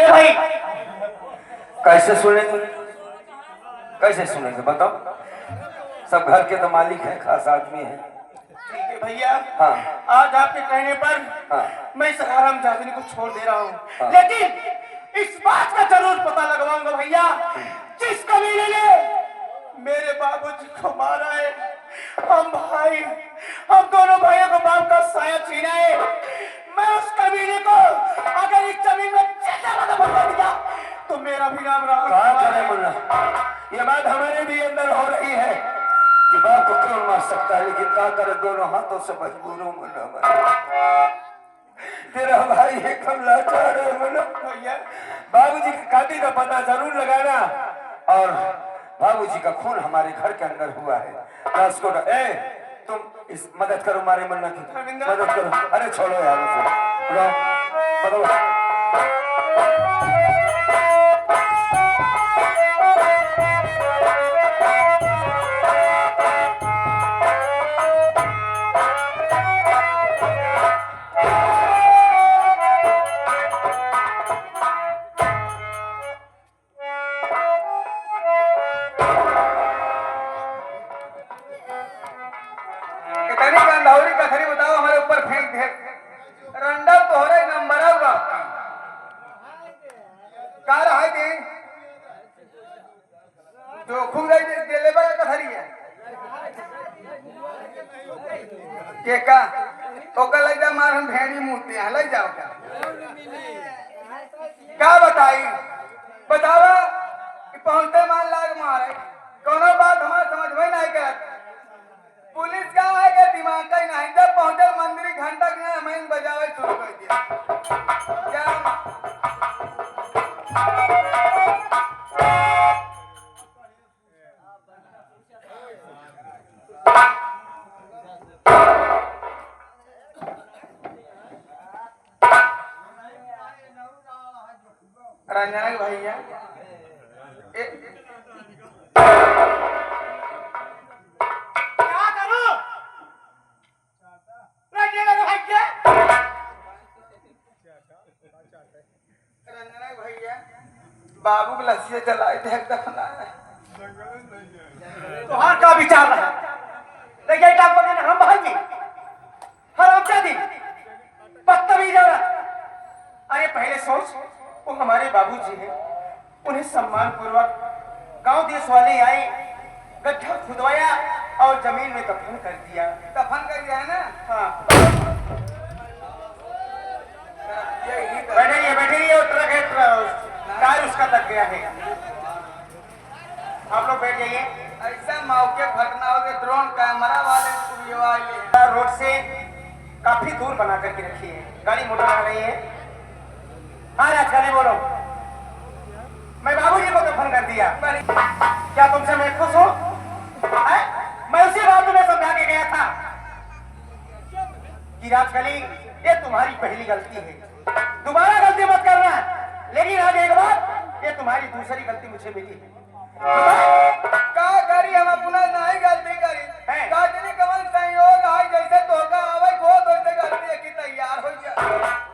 भाई कैसे सुनेंगे? कैसे सुनेंगे बताओ? सब घर के तो मालिक हैं, खास आदमी हैं। ठीक है भैया। हाँ आज आपके कहने पर हाँ मैं इस हराम जादनी को छोड़ दे रहा हूँ, हाँ। लेकिन इस बात का जरूर पता लगवाऊंगा भैया, जिस कबीले ने मेरे बाबूजी को मारा है, हम दोनों भाइयों को बाप का साया छीना है। मैं उस कबीले को अगर इस जमीन में जिंदा बता दिया तो मेरा भी नाम कहा राहुल। चले मुन्ना, ये बात हमारे भी अंदर हो रही है कि बाप को क्यों मार सकता है, लेकिन क्या करे, दोनों हाथों से मजबूर हूँ मुन्ना। तेरा भाई एकदम लाचार है मुन्ना। भैया बाबूजी की काटी का पता जरूर लगाना, और बाबूजी का खून हमारे घर के अंदर हुआ है। राजकोट तुम इस मदद करो, मारे मुन्ना की मदद करो। अरे छोड़ो यार उसे, इतनी गंधौरी कथरी बताओ हमारे ऊपर फेंक दे। रंडा तो हो रहा नंबर होगा का रहा है कि जो खूब रही दिले बा कथरी है के का ओका ले जा मार हम भेड़ी मूर्ति है ले जाओ क्या बताई बतावा कि पहुंचते मान लाग मारे कोनो बात हमारे समझ में नहीं करत। पुलिस का है कि दिमाग का ही नहीं, जब पहुंचे मंदिर घंटा के हमें बजावे शुरू कर दिया क्या रंजना भैया क्या करूं रंजना भैया रंजना भैया बाबू को लस्सी चलाए थे एकदम तुहार का विचार रहा देखिए क्या बोले हम भाई हरामजादी बदतमीज औरत। अरे पहले सोच, वो हमारे बाबूजी हैं, उन्हें सम्मान पूर्वक गांव देश वाले आए, गड्ढा खुदवाया और जमीन में दफन कर दिया। दफन कर दिया है ना? हाँ बैठे और ट्रक है, टायर उसका लग गया है। आप लोग बैठ जाइए। ऐसा मौके घटना हो गई, ड्रोन कैमरा वाले रोड से काफी दूर बना करके रखी है, गाड़ी मोटर आ रही है। हाँ राजकाली बोलो। मैं बाबूजी को दफन कर दिया, क्या तुमसे मैं खुश हूँ? मैं उसी बात तुम्हें समझा के गया था कि राजकाली ये तुम्हारी पहली गलती है, दोबारा गलती मत करना। लेकिन आज एक बात, ये तुम्हारी दूसरी गलती मुझे मिली है। का करी हम अपना नहीं गलती करी है, काजनी कमल संयोग है, जैसे धोखा आवे को वैसे गलती है कि तैयार हो जा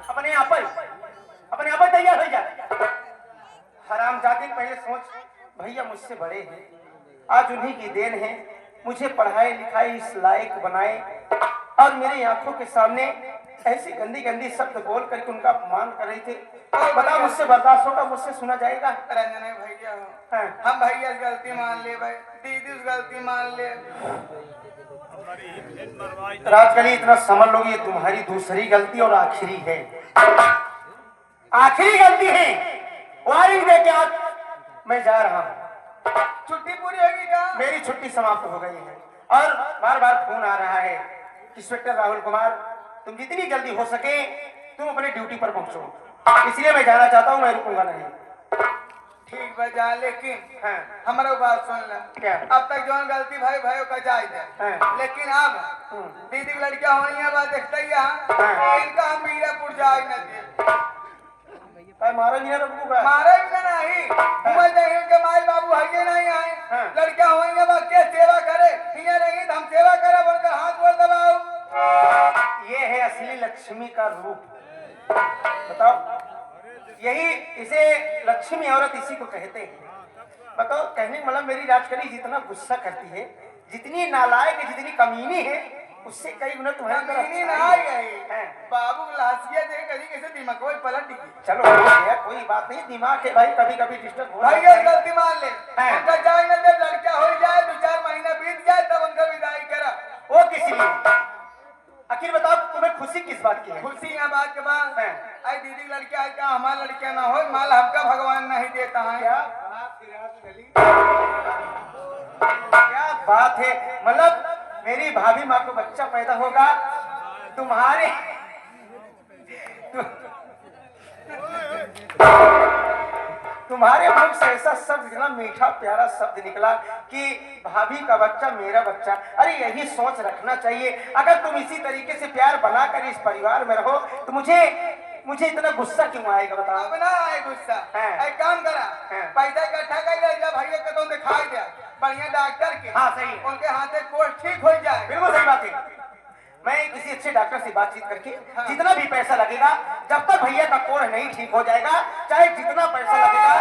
अपने आप ही तैयार हो जा। हरामजादी पहले सोच, भैया मुझसे बड़े हैं, आज उन्हीं की देन है, मुझे पढ़ाई लिखाई इस लायक बनाए, और मेरी आंखों के सामने ऐसी गंदी गंदी शब्द बोल करके उनका अपमान कर रही थी। बता मुझसे बर्दाश्त होगा, मुझसे सुना जाएगा? रंजना भैया हम भैया गलती मान ले भाई, दीदी गलती मान ले। राजकली इतना समझ लो, ये तुम्हारी दूसरी गलती और आखिरी है, आखिरी गलती है। वार्निंग दे के आज मैं जा रहा हूँ। छुट्टी पूरी होगी क्या? मेरी छुट्टी समाप्त हो गई है, और बार बार फोन आ रहा है कि इंस्पेक्टर राहुल कुमार, तुम जितनी जल्दी हो सके तुम अपने ड्यूटी पर पहुंचो, इसलिए मैं जाना चाहता हूँ, मैं रुकूंगा नहीं। ठीक बजा, लेकिन हमारा बात सुन ले। क्या? अब तक जो गलती भाई भाई का जायज है, लेकिन अब दीदी की लड़कियां होनी है, बात देखते ही इनका हम मीरापुर जाए न दे मारे नहीं के माई बाबू हगे नहीं आए, लड़कियां होंगे बस के सेवा करे, नहीं हम सेवा करे बोलकर हाथ बोल दबाओ। ये है असली लक्ष्मी का रूप। बताओ यही इसे लक्ष्मी औरत इसी को कहते हैं। बताओ, कहने का मतलब मेरी राजकली जितना गुस्सा करती है, जितनी नालायक है, जितनी कमीनी है, उससे कई गुना तुम्हारी तरफ कमीनी ना आई है। बाबू लासिया दे कभी कैसे दिमाग कोई पलट गई। चलो हो गया, कोई बात नहीं, दिमाग के भाई कभी कभी डिस्टर्ब हो भाई जाता ये है। गलती मान ले। उनका जाए ना जब लड़का हो जाए, 2-4 महीना बीत जाए तब उनका विदाई करा। वो किस लिए? आखिर बताओ, तुम्हें खुशी किस बात की है? खुशी है बात के बाद आई दीदी लड़का है क्या हमारा लड़का ना हो, माल हमका भगवान नहीं देता है क्या क्या बात है? मतलब मेरी भाभी माँ को बच्चा पैदा होगा, तुम्हारे तुम्हारे मुख से ऐसा शब्द इतना मीठा प्यारा शब्द निकला कि भाभी का बच्चा मेरा बच्चा। अरे यही सोच रखना चाहिए। अगर तुम इसी तरीके से प्यार बनाकर इस परिवार में रहो तो मुझे इतना गुस्सा क्यों आएगा बताओ? अब ना आए गुस्सा। एक काम करा, पैसा इकट्ठा कर जा भैया का, तुम दिखाई दे बढ़िया डॉक्टर के। हाँ सही, उनके हाथे कोर्स ठीक हो जाए। बिल्कुल सही बात है। मैं किसी अच्छे डॉक्टर से बातचीत करके जितना भी पैसा लगेगा, जब तक भैया का कोढ़ नहीं ठीक हो जाएगा, चाहे जितना पैसा लगेगा,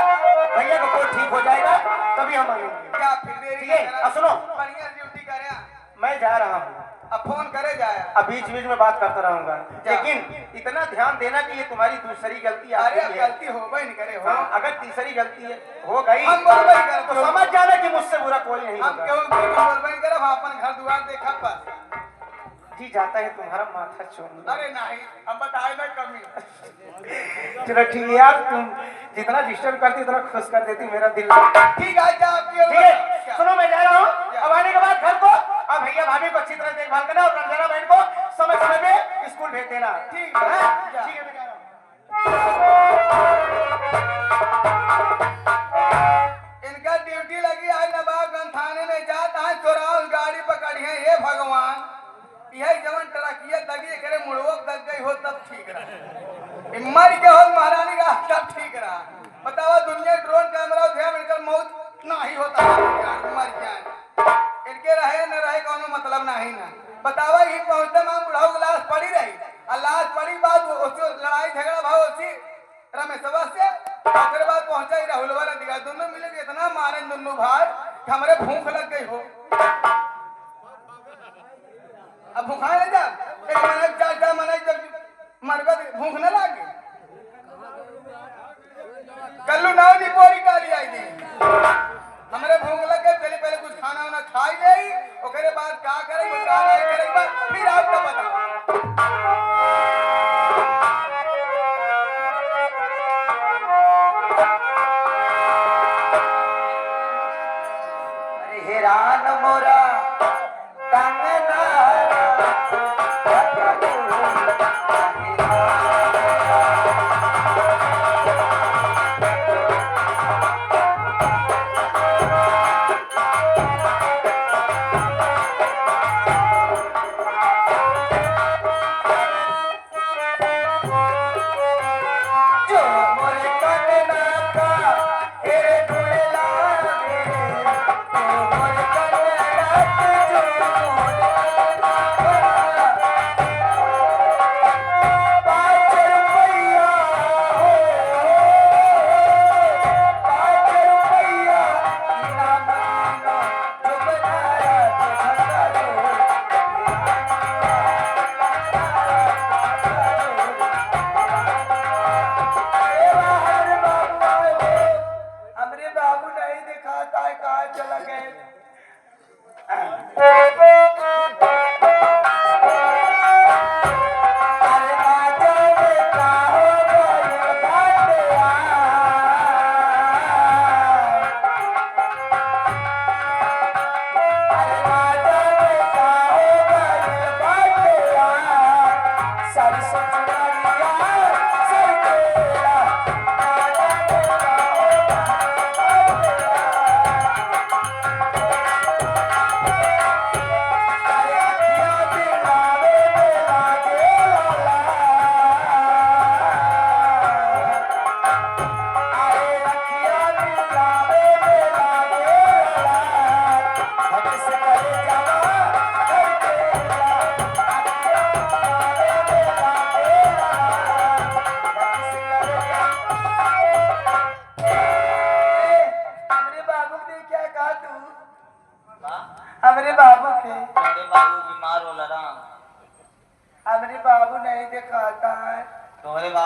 भैया का कोढ़ ठीक हो जाएगा तभी हम आएंगे। क्या फिर देरी ठीक है? अब सुनो, बढ़िया ड्यूटी करे। मैं जा रहा हूँ, अब फोन करे जाए। अब बीच बीच में बात करता रहूंगा, लेकिन इतना ध्यान देना कि ये तुम्हारी दूसरी गलती आ अरे गई है। गलती हो गई नहीं करे हो। हाँ, अगर तीसरी गलती हो गई हम बोलबे ही करब। तो समझ जाना कि मुझसे बुरा कोई नहीं हम होगा। क्यों बोलबे ही करब, अपन घर द्वार देखा बस। जी जाता है तुम्हारा माथा छोड़। अरे नहीं, हम बताए ना कमी। चलो ठीक है यार, तुम जितना डिस्टर्ब करती उतना खुश कर देती मेरा दिल। ठीक है जा आपकी। ठीक है, सुनो मैं जा रहा हूँ। अब आने के बाद घर को अब भैया भाभी को अच्छी तरह देखभाल करना और रंजना बहन को समय समय पे स्कूल भेज देना। ठीक है, ठीक है, मैं जा रहा हूँ। इनका ड्यूटी लगी आज नवाबगंज थाने में, जाता है चोराव गाड़ी पकड़ी है। ये भगवान, यही जवन ट्रकिया दगी करे मुड़वक दग गई हो तब ठीक रहा, मर के हो महारानी का तब ठीक रहा। बताओ दुनिया ड्रोन कैमरा ध्यान मिलकर मौत ना ही होता है, मर जाए। इनके रहे न रहे कोनो मतलब नहीं ना। बतावा ही पहुंचते मैं बुढ़ाऊ की लाश पड़ी रही, और लाश पड़ी बाद उसको लड़ाई झगड़ा भाव उसी रमेशवा से, फिर बाद पहुंचा ही राहुल वाला दिखा। दोनों मिले के इतना मारे दोनों भाई कि हमारे भूख लग गई हो। अब भूखा ले जा, एक महीने 4 महीने जब मरगा भूख न लागे। कल्लू नाव नहीं पोरी काली आई थी, हमारे भूख लग गए। चलिए पहले कुछ खाना वाना खाई ले, ओकरे बाद क्या करेंगे क्या नहीं करेंगे फिर आपको बताओ। अरे हैरान मोरा कंगना जो मोरे कंगना का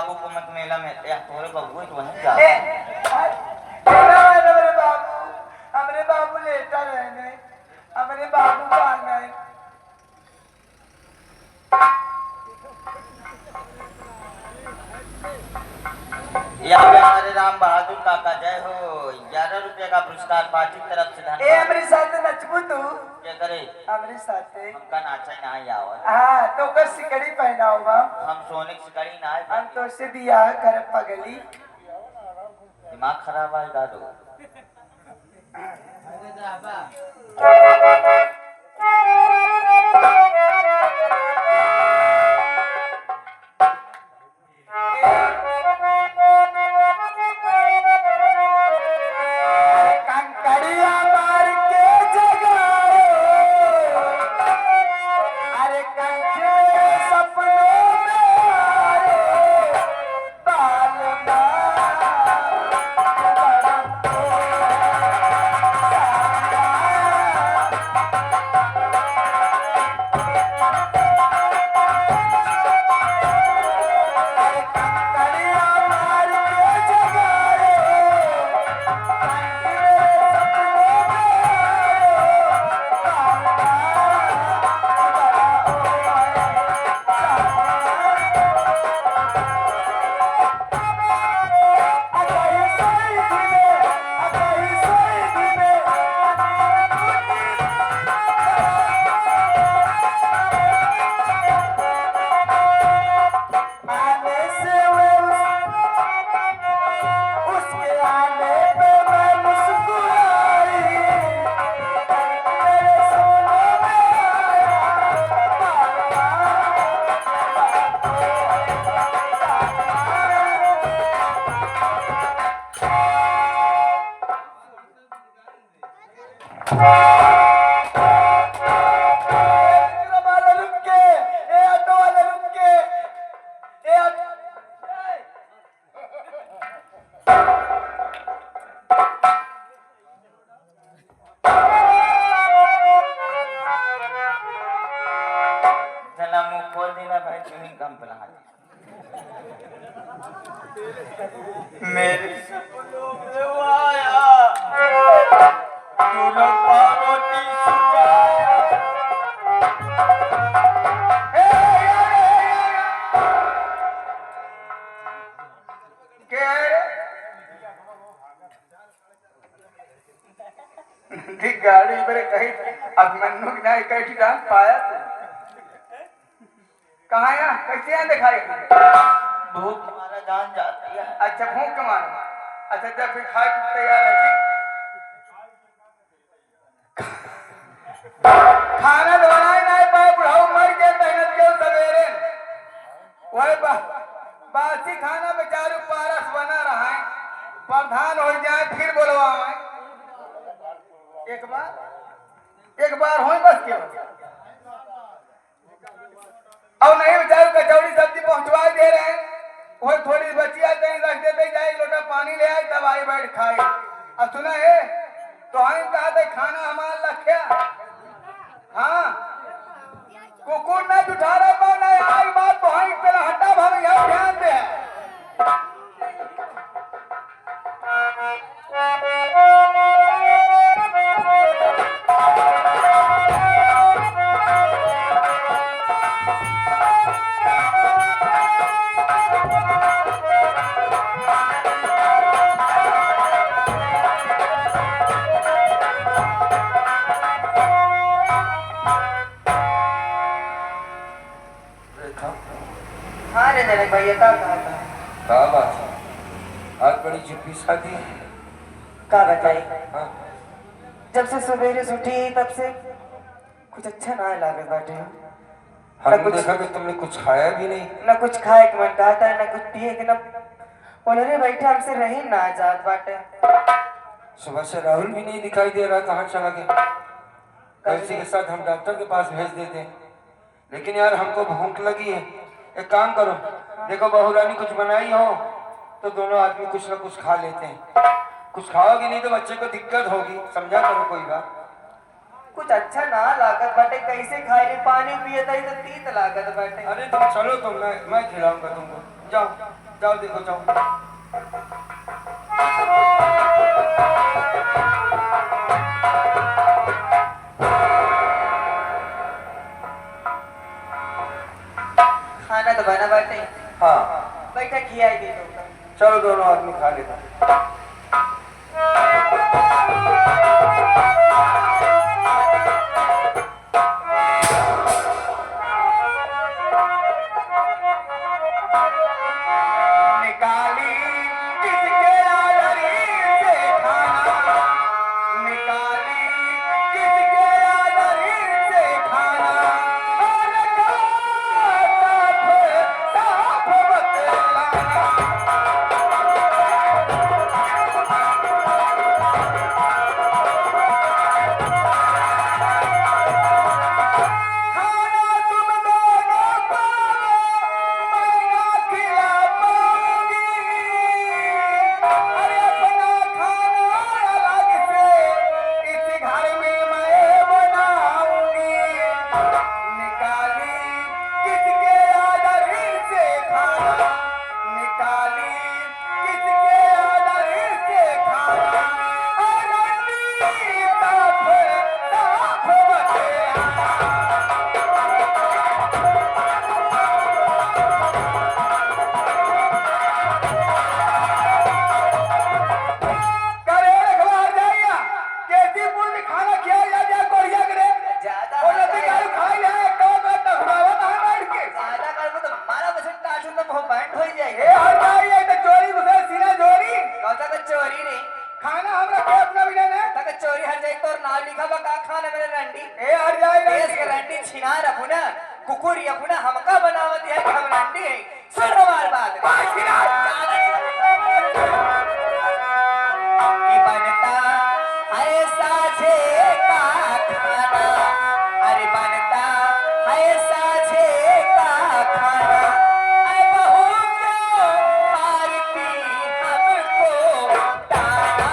बाबू को मत मेला में या तोरे बबुए तो वहीं जा हमरे बाबू लेटा रह गए, हमरे बाबू को आ गए। यहाँ पे हमारे राम बहादुर काका जय हो। 11 रुपये का पुरस्कार पार्टी की तरफ से ए धन्यवाद। हमरे साथ नचबू तू, क्या करे हमरे साथ। हमका नाचा नहीं आवत। हाँ तो कर सिकड़ी पहना होगा, हम सोने की सिकड़ी ना आए। हम तो से दिया कर पगली। दिमाग खराब है दादू। कंकड़िया मार के जगाओ, अरे कंठ सपनों में आए, बाल चला मुंह खोल देना भाई तुम्हें कम पला। मेरे सपनों में वो आया, दूल्हा पार्वती सजाया। गाड़ी पर कहीं अब मन्नू की नहीं कहीं ठिकान पाया तू कहाँ यहाँ कैसे यहाँ दिखाई भूख हमारा जान जाती है। अच्छा भूख के मारो। अच्छा जब फिर खाए की तैयार है ठीक? खाना तो बनाए ना पाए, बुढ़ाऊ मर गए मेहनत के सवेरे। वही बासी खाना बेचारू पारस बना रहा है, प्रधान हो जाए फिर बोलवाए। एक बार हो बस क्यों और नहीं बेचारू कचौड़ी सब्जी पहुंचवा दे रहे हैं। वो थोड़ी बचिया कहीं रख देते जाए, लोटा पानी ले आए तब आई बैठ खाए। अब सुना है तो हम कहा था खाना हमारा रखा। हाँ कुकुर नहीं उठा रहा पाओ नहीं आई बात तो हम पहला हटा भाव यहाँ ध्यान दे। हाँ रे जनक भैया क्या बात है? आज बड़ी चुप्पी शादी है। का बताई हाँ? जब से सवेरे से उठी तब से कुछ अच्छा ना लगे बाटे। हमने देखा कि तुमने कुछ खाया भी नहीं। न कुछ खाए के मन कहता है, न कुछ पिए के, न उन्होंने बैठे हमसे रही ना आजाद बाटे। सुबह से राहुल भी नहीं दिखाई दे रहा, कहाँ चला गया? कैसे के साथ हम डॉक्टर के पास भेज देते, लेकिन यार हमको भूख लगी है। एक काम करो, देखो बहुरानी कुछ बनाई हो तो दोनों आदमी कुछ ना कुछ खा लेते हैं। कुछ खाओगे नहीं तो बच्चे को दिक्कत होगी, समझा करो कोई बात। कुछ अच्छा ना लागत बाटे, कैसे खाए पानी पिए तो तीत लागत बाटे। अरे तुम चलो, तो मैं खिलाऊंगा तुमको, जाओ। जाओ देखो जाओ। खाना तो बना बाटे। हाँ बैठा खिया दे दो। चलो दोनों आदमी खा लेते। निकाली किसके आदरी से खाना, निकाली किसके आदरी से खाना, और साफ बतलाना। खाना तुम दोनों को मैं ना खिला पाऊंगी, अरे अपना खाना अलग से इस घर में मैं बनाऊंगी। निकाली किसके आदरी से खाना, निकाली किसके आदरी से खाना, और साफ साफ बतलाना। करे रखवार जाइया कैसी पूरी खाना खिया जा कोरिया करे ज्यादा और नदी का खाई है तो टकरावा ना बैठ के ज्यादा कर तो मारा बस टाटू में बहुत बैंड हो जाएगा। ए हट जाइए तो चोरी घुसे सीना चोरी कहता का चोरी नहीं खाना हमरा के अपना बिना ने तक चोरी हट जाए तो नाम लिखा बा का खाने मेरे रंडी ए हट जाइए देश के रंडी छिना रखू ना कुकुर या पुना हमका बनावत है कि हम रंडी है। सुन हमार बात कि बनता है साझे का खाना, अरे बनता है साझे का खाना, अरे बहू क्यों मारती हमको ताना।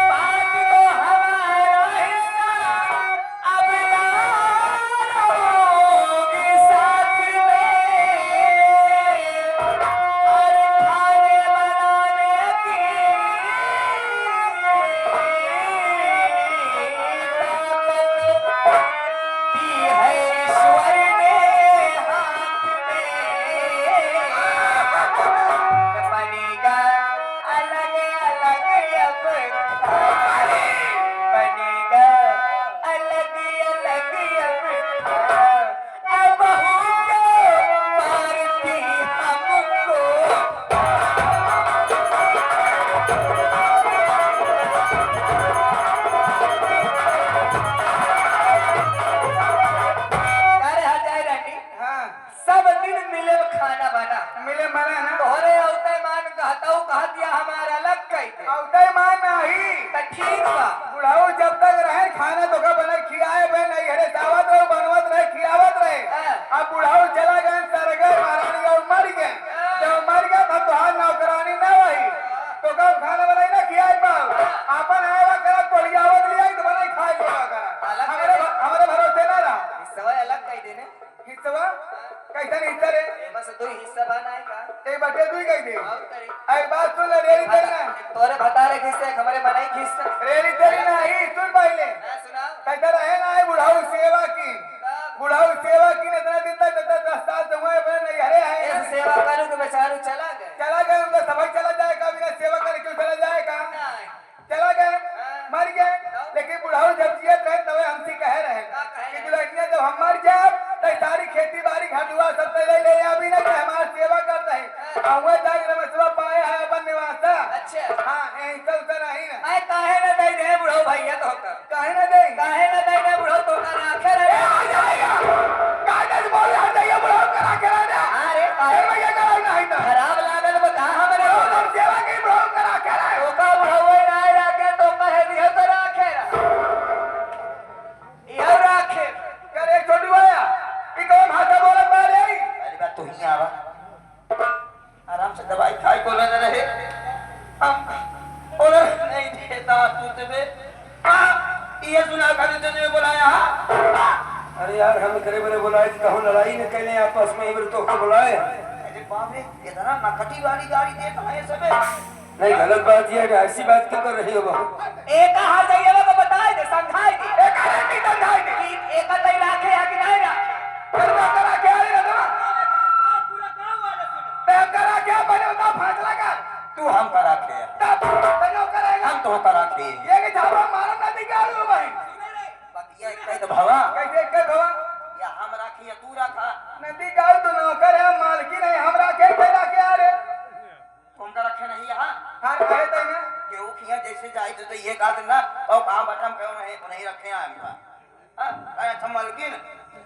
बात को हमारा हिस्सा अब यार होगी साथ में, और खाने बनाने की ताकत दी है ईश्वर ने हाथ में। बनेगा अलग अलग अब बनेगा अलग अलग अब बहू क्यों मारती हमको। अरे हजाए रंडी हां सब दिन मिले खाना बना मिले मना ना तोहरे औते मान कहता हूँ कह दिया हमारा अलग कही दे औते मान नहीं तो ठीक बा। बुढ़ाऊ जब तक रहे खाना तो का बना खियाए बे नहीं हरे दावत रहे बनवत रहे खियावत रहे। अब बुढ़ाऊ चला गए सर गए महारानी और मर गए, जब मर गया तब तो हाथ नौकरानी ना वही तो कब खाना बनाई ना खियाए पाओ अपन आएगा करा कोलियावत लिया तो बनाई खाए लिया करा हमारे भरोसे ना रहा हिस्सा अलग कही देने हिस्सा कैसा नहीं हिस्सा रे बस दो हिस्सा बनाए का एक बटे दुई कह दे और करे आई बात सुन ले रेली तेरी ना तोरे बता रहे किससे हमारे बनाई किससे रेली तेरी ना ही सुन पहले ना सुना कहता रहे ना है बुढ़ाऊ सेवा की बुढ़ाऊ सेवा की ने इतना दिन तक 10 साल से हुए अपने नहीं हरे ऐसे हैं सेवा करूं कि बेचारू चला गए चला गए उनका सबक चला जाएगा बिना सेवा करे क्यों चला जाएगा नहीं चला गए मर गए लेकिन बुढ़ाऊ जब जियत रहे तब हमसे कह रहे कि दुल्हनिया जब हम मर जाए तो सारी खेती बाड़ी घाटुआ सब पे ले अभी ना कि हमारी सेवा करता है हुआ जाए रमसवा पाए है अपन निवासा। अच्छा हाँ यही सब तो नहीं ना आए काहे ना दे दे बुढ़ो भैया तो का काहे ना दे काहे ना दे दे बुढ़ो तो का आखे रे आ जाएगा काहे बोल रहा है बुढ़ाऊ करा करा दे अरे काहे भैया करा नहीं था खराब लागल बता हमरे हम सेवा की बुढ़ाऊ करा करा तो का बुढ़ो ना राखे तो कहे दियो तो राखे यो राखे करे छोटू भैया ई कौन भाषा बोलत बा रे पहली बात तो ही आवा आराम से यार हम करे बरे बुलाए थे कहूं लड़ाई न कहले आपस में इबर तो बुलाए। अरे बाप रे इतना नकटी वाली गाड़ी दे कहां है सबे? नहीं गलत बात ये है, ऐसी बात क्यों कर रही हो बहू? एक कहां जाइएगा तो बताए दे समझाए दे एक नहीं समझाए दे कि एक तई राखे या कि नहीं ना करवा करा के आ रे ना पूरा गांव वाले सुने ते करा के बने तो फैसला कर तू हम करा के तनो करेगा हम तो करा के ये के झापा मारम ना दिखाओ भाई बतिया कह दे भवा कैसे के भवा या हम राखी या तू रखा नदी गाँव तो नौकर है मालकी नहीं हमरा के पैदा के आ रे तुम का रखे नहीं यहां हां कहे तई ना केहू खिया जैसे जाए तो ये बात ना और कहां बटम क्यों नहीं रखे हैं हम हां अरे संभाल के ना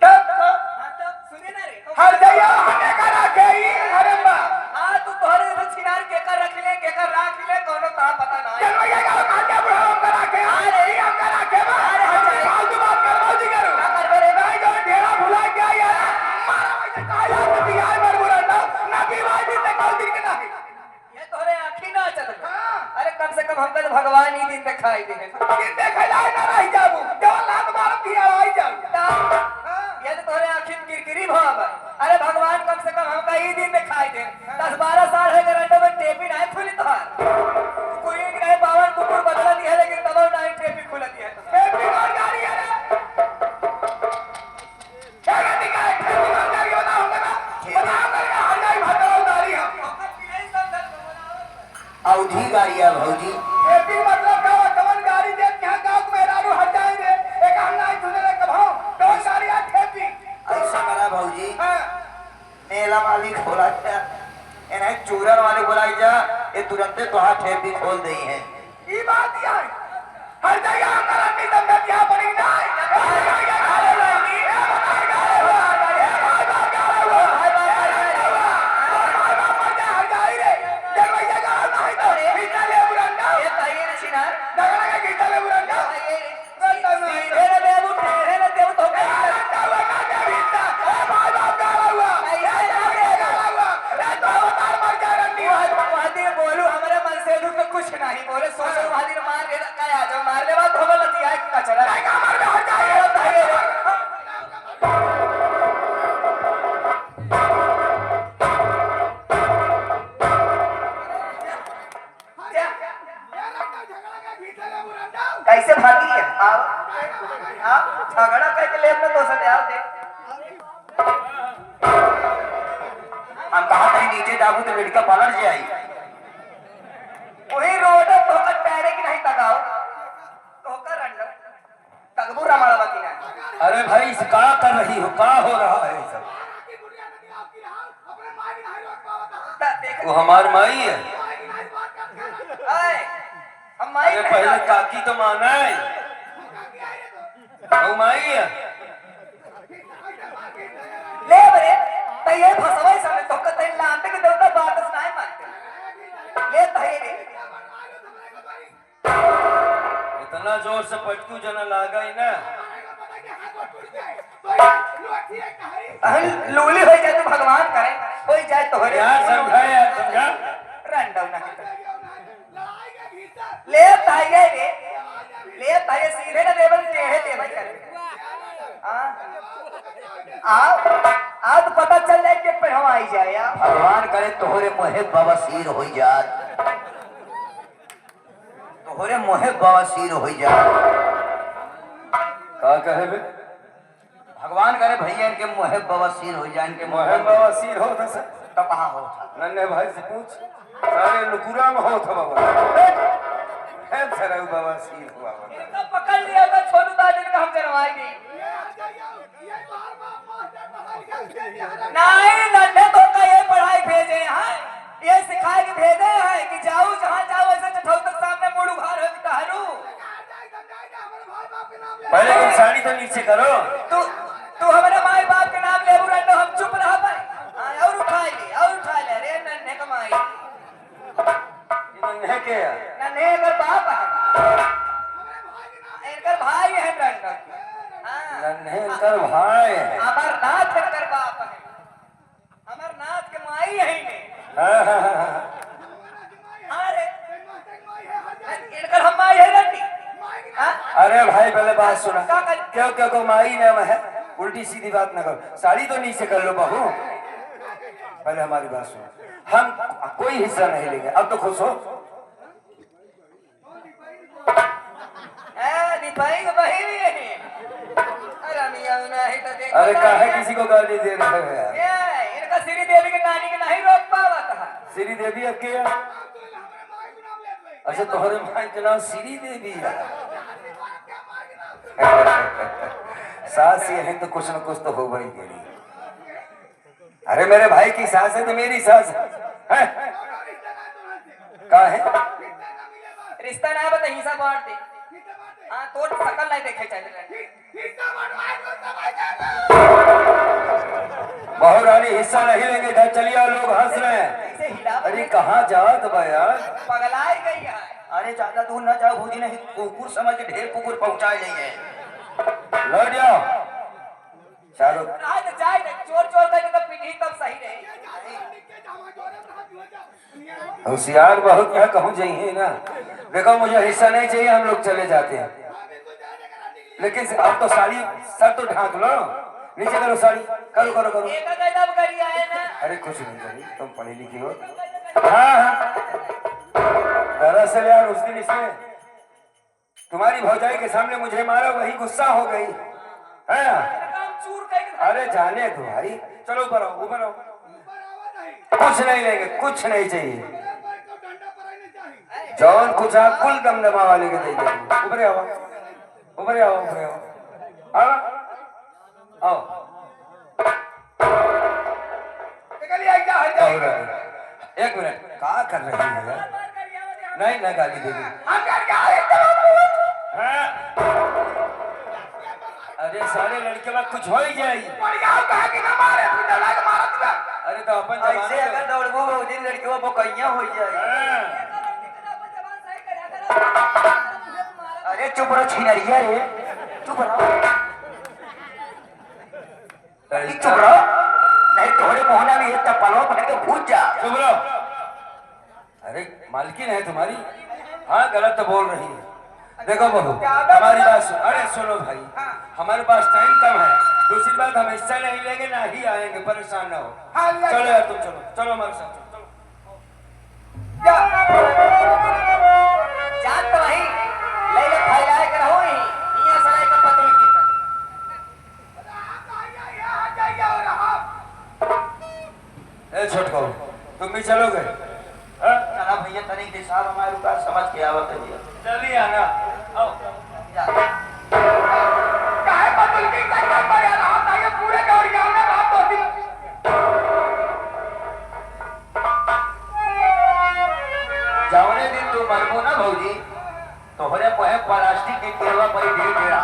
तब सुने ना रे हर जइया हने करा के ही अरे बा हां तू तोहरे से छिनार के कर रख ले के कर राख ले कोनो ता पता ना चल भैया गाँव काटे बुढ़ा हम करा के अरे ही हम करा के बा अरे हट फालतू बात कर मौजी करो ना कर रे भाई जो ढेरा भुला के आया मारा वैसे काया तो बिहार में बुरा ना बीवाई भी ते कल दिन के नहीं ये तोहरे आंखी ना चल अरे कम से कम हम तो भगवान ही दिन दिखाई दे दिन दिखाई ना रह जाबू जब लात मार दिया आई जाऊ ये तो तोहरे आंखी में किरकिरी भाव है अरे भगवान कम से कम हमका ही दिन दिखाई दे 10-12 साल है गरंडो में टेपी नहीं खुली तोहार कोई नहीं पावन कुकुर बदला दिया लेकिन तब नहीं टेपी खुल दिया टेपी और गाड़ी है क्या गाड़ी का टेपी और गाड़ी बताओ ना हर गाड़ी भागो गाड़ी हम अवधि गाड़िया भौजी टेपी मतलब का कवन गाड़ी दे यहां गांव में राडू हट जाएंगे एक अन्ना ही सुने ले कभाओ कवन गाड़ी आ टेपी ऐसा करा भौजी हां मेला मालिक खोला क्या इन्हें चूरन वाले बुलाई जा ये तुरंत तोहार ठेपी खोल दी है ई बात ही है हर जगह हमारा निदम में क्या पड़ी ना कुछ नहीं बोले सोचो वाली मार के काय आ जाओ मारने बाद धोबल लती है कचरा नहीं का मार में हट जाए कैसे भागी है आओ झगड़ा करके ले अपने दोस्त यार दे हम कहा कहीं नीचे जाबू तो लड़का पलट जाए वही रोड तो का पैरे की नहीं तगाओ तो का रंडो तगबू रमाड़वा की ना अरे भाई इस का कर रही हो, का हो रहा है सब? वो हमार माई है। हम माई अरे पहले काकी तो माना है वो माई है। ले बरे त ये फसवाई समय तो का तई लाते के देवता बात नहीं मानते ले तई रे इतना जोर से पटकू जना लागा ही ना लूली हो जाए तो भगवान करे हो जाए तो हरे यार समझा यार समझा रंडो ना ले ताये रे ले ताये सीधे ना देवल जे है देवल करे आ तो पता चल जाए कि पे हम आई जाए यार भगवान करे तोहरे मोहे बवासीर हो जात तोहरे मोहे बवासीर हो जात का कहे बे? भगवान करे भैया इनके मोहे बवासीर हो जाए इनके मोहे मोहन बवासीर हो था सर तो कहाँ होता नन्हे भाई से पूछ सारे नुकुरा में हो था बाबा है सर बवासीर हुआ बता तो पकड़ लिया था छोटू दादी का हम जनवाई दी नहीं नन्हे तो का ये पढ़ाई भेजे हैं ये सिखाए के भेजे हैं कि जाओ जहाँ जाओ ऐसे चठौ तक सामने मुड़ उघार हो बिटारू पहले तुम साड़ी तो नीचे करो। तू हमारे माई बाप के नाम ले बुरा तो हम चुप रह पाए और उठा ले रे नन्हे कमाई नन्हे के है? नन्हे का बाप है इनका भाई है नन्हे नन्हे इनका भाई है। अमरनाथ इनका बाप है अमरनाथ के माई है अरे इनका हम माई है रंडी अरे भाई पहले बात सुना क्यों क्यों को माई नाम है उल्टी सीधी बात ना करो, साड़ी तो नीचे कर लो बहू। पहले हमारी बात सुनो, हम कोई हिस्सा नहीं लेंगे। अब तो खुश हो? अरे काहे किसी को गाली दे रहे हो यार? इनका श्री देवी के कहानी के नहीं रोक पावा था। श्री देवी अब के? अच्छा तोहरे माँ के नाम श्री देवी है। सास ये है तो कुछ न कुछ तो होगा ही गई। अरे मेरे भाई की सास है तो मेरी सास है। कहा है? रिश्ता ना बता हिस्सा बांट दे। हाँ तो शकल नहीं देखे चाहिए। बहु रानी हिस्सा नहीं लेंगे। घर चलिए और लोग हंस रहे हैं। अरे कहाँ जात बा यार? पगलाई गई है। अरे ज्यादा दूर न जाओ भौजी, नहीं कुकुर समझ के ढेर कुकुर पहुंचा लेंगे। लौट जाओ चारों। आज जाए चोर चोर करके तब पिटी तब सही रहे। होशियार बहुत क्या कहूँ चाहिए ना। देखो मुझे हिस्सा नहीं चाहिए, हम लोग चले जाते हैं। लेकिन अब तो साड़ी सर तो ढांक लो, नीचे करो साड़ी। करो करो करो। अरे कुछ नहीं करी, तुम पढ़ी लिखी हो। हाँ हाँ दरअसल यार उस दिन इसने तुम्हारी भौजाई के सामने मुझे मारा, वही गुस्सा हो गई है। अरे जाने दो भाई, चलो ऊपर आओ ऊपर आओ। कुछ नहीं लेंगे, कुछ नहीं चाहिए। जौन कुछ आप कुल दमदमा वाले के दे दो। ऊपर आओ ऊपर आओ ऊपर आओ आओ। एक मिनट, क्या कर रही है? नहीं ना गाली देगी। अरे सारे लड़के में कुछ हो ही जाएगी। अरे तो अपन ऐसे अगर दौड़बो बहु लड़कियों बोकैया हो जाएगी। अरे चुप रहो छिनरिया रे, चुप रहो चुप रहो, नहीं तोड़े मोहना में ये चप्पलों पकड़ के भूज जा। चुप रहो। अरे मालकिन है तुम्हारी। हाँ गलत तो बोल रही है। देखो बहू हमारी बात सुन। अरे सुनो भाई, हमारे पास टाइम कम है। दूसरी बात हम हिस्सा नहीं लेंगे, ना ही आएंगे, परेशान ना हो। चलो यार तुम चलो, चलो हमारे साथ चलो। जान तो वही ले ले फैलाए कर हो ही ये सलाई का पत्नी की। ए छोटको तुम भी चलोगे? चला भैया तनी के साहब हमारे ऊपर समझ के आवत है भैया। जल्दी आना। आओ काहे बदल के कर पर यार हम आगे पूरे गांव में बात होती। जावने दिन तू मरबो ना भौजी, तोहरे पहे प्लास्टिक के केरवा पर ढेर ढेरा।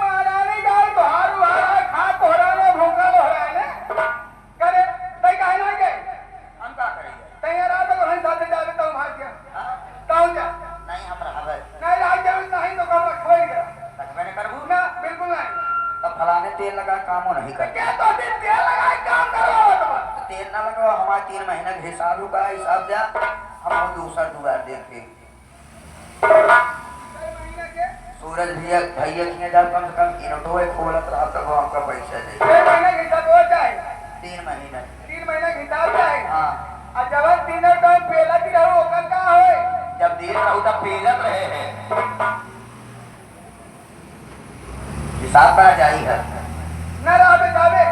महारानी गाल बाहर हुआ खा तोरा ने भूखा हो रहा है करे तई काहे ना गए? हम का करेंगे? तई रात को हम साथ जावे तो भाग गया। कौन जा? नहीं हम रहबे। नहीं रात जावे नहीं तो कब खोई गया। तक मैंने करबू ना बिल्कुल नहीं। अब फलाने तेल लगा काम नहीं कर। क्या तो दिन तेल लगा काम करो तुम। तेल ना लगाओ, हमारा 3 महीना के हिसाब रुका हिसाब जा, हम दूसरा दुआर देखे। सूरज भैया भैया की जा कम से कम इनोटो खोलत रहा तब हमका पैसा दे। 6 महीने की हिसाब हो जाए। 3 महीना 3 महीने की हिसाब जाए। हाँ और जब तीनों टाइम पेला की रहो ओकर का होए? जब देर रहू तब पेलत रहे हैं हिसाब पर जाई है ना रहबे जावे।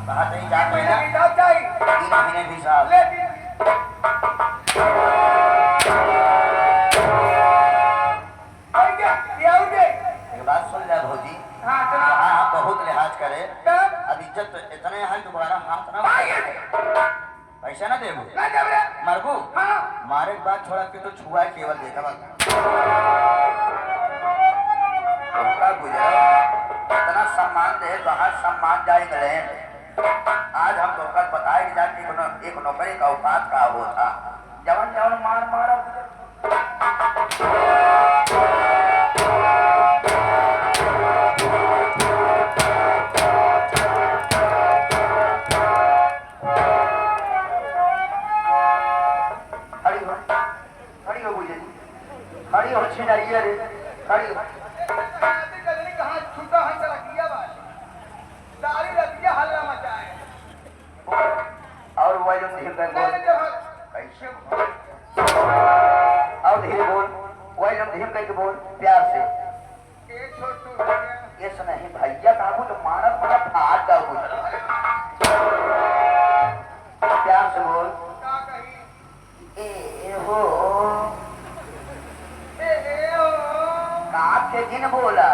कहा नहीं जा महीने महीना की हिसाब चाहिए। 3 महीने के हिसाब। ले एक बात सुन ले भौजी, हाँ चलो। हाँ हम बहुत लिहाज करे, तब अब इज्जत तो इतने है दोबारा हाथ ना पैसा ना देबू ना जब रे। मरबू। हाँ मारे के बाद छोड़ा के तो छुआ केवल देखा का गुजरा इतना सम्मान दे बाहर सम्मान जाए गए। आज हम लोग बताए जाके एक नौकरी का औकात का वो था। जवन जवन मार मारा खड़ी हो बुझे खड़ी हो छिनरिया रे खड़ी हो। कहाँ छूटा है चला किया बात सारी रतिया हल्ला मचाए और वही जो धीरे बोल कैसे और धीरे बोल वही जो धीरे करके बोल प्यार से ये नहीं भैया का कुछ मानस बड़ा फाट का कुछ प्यार से बोल ए हो काट के दिन बोला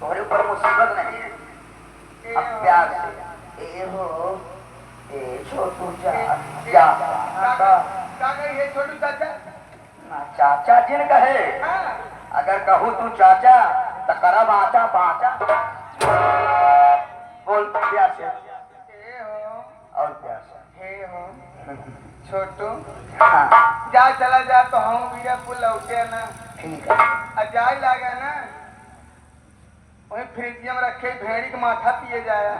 तुम्हारे ऊपर मुसीबत नहीं है अब प्यार से ए हो ए छोटू जा जा छोटू चाचा ना चाचा जिन कहे अगर कहूँ तू चाचा तो करब आचा पाचा बोल प्यार से और प्यार से छोटू हाँ जा चला जा तो हम भैया पुल लौटे ना ठीक है अजाई लागे ना वही फ्रिजियम रखे भेड़ी के माथा पिए जाया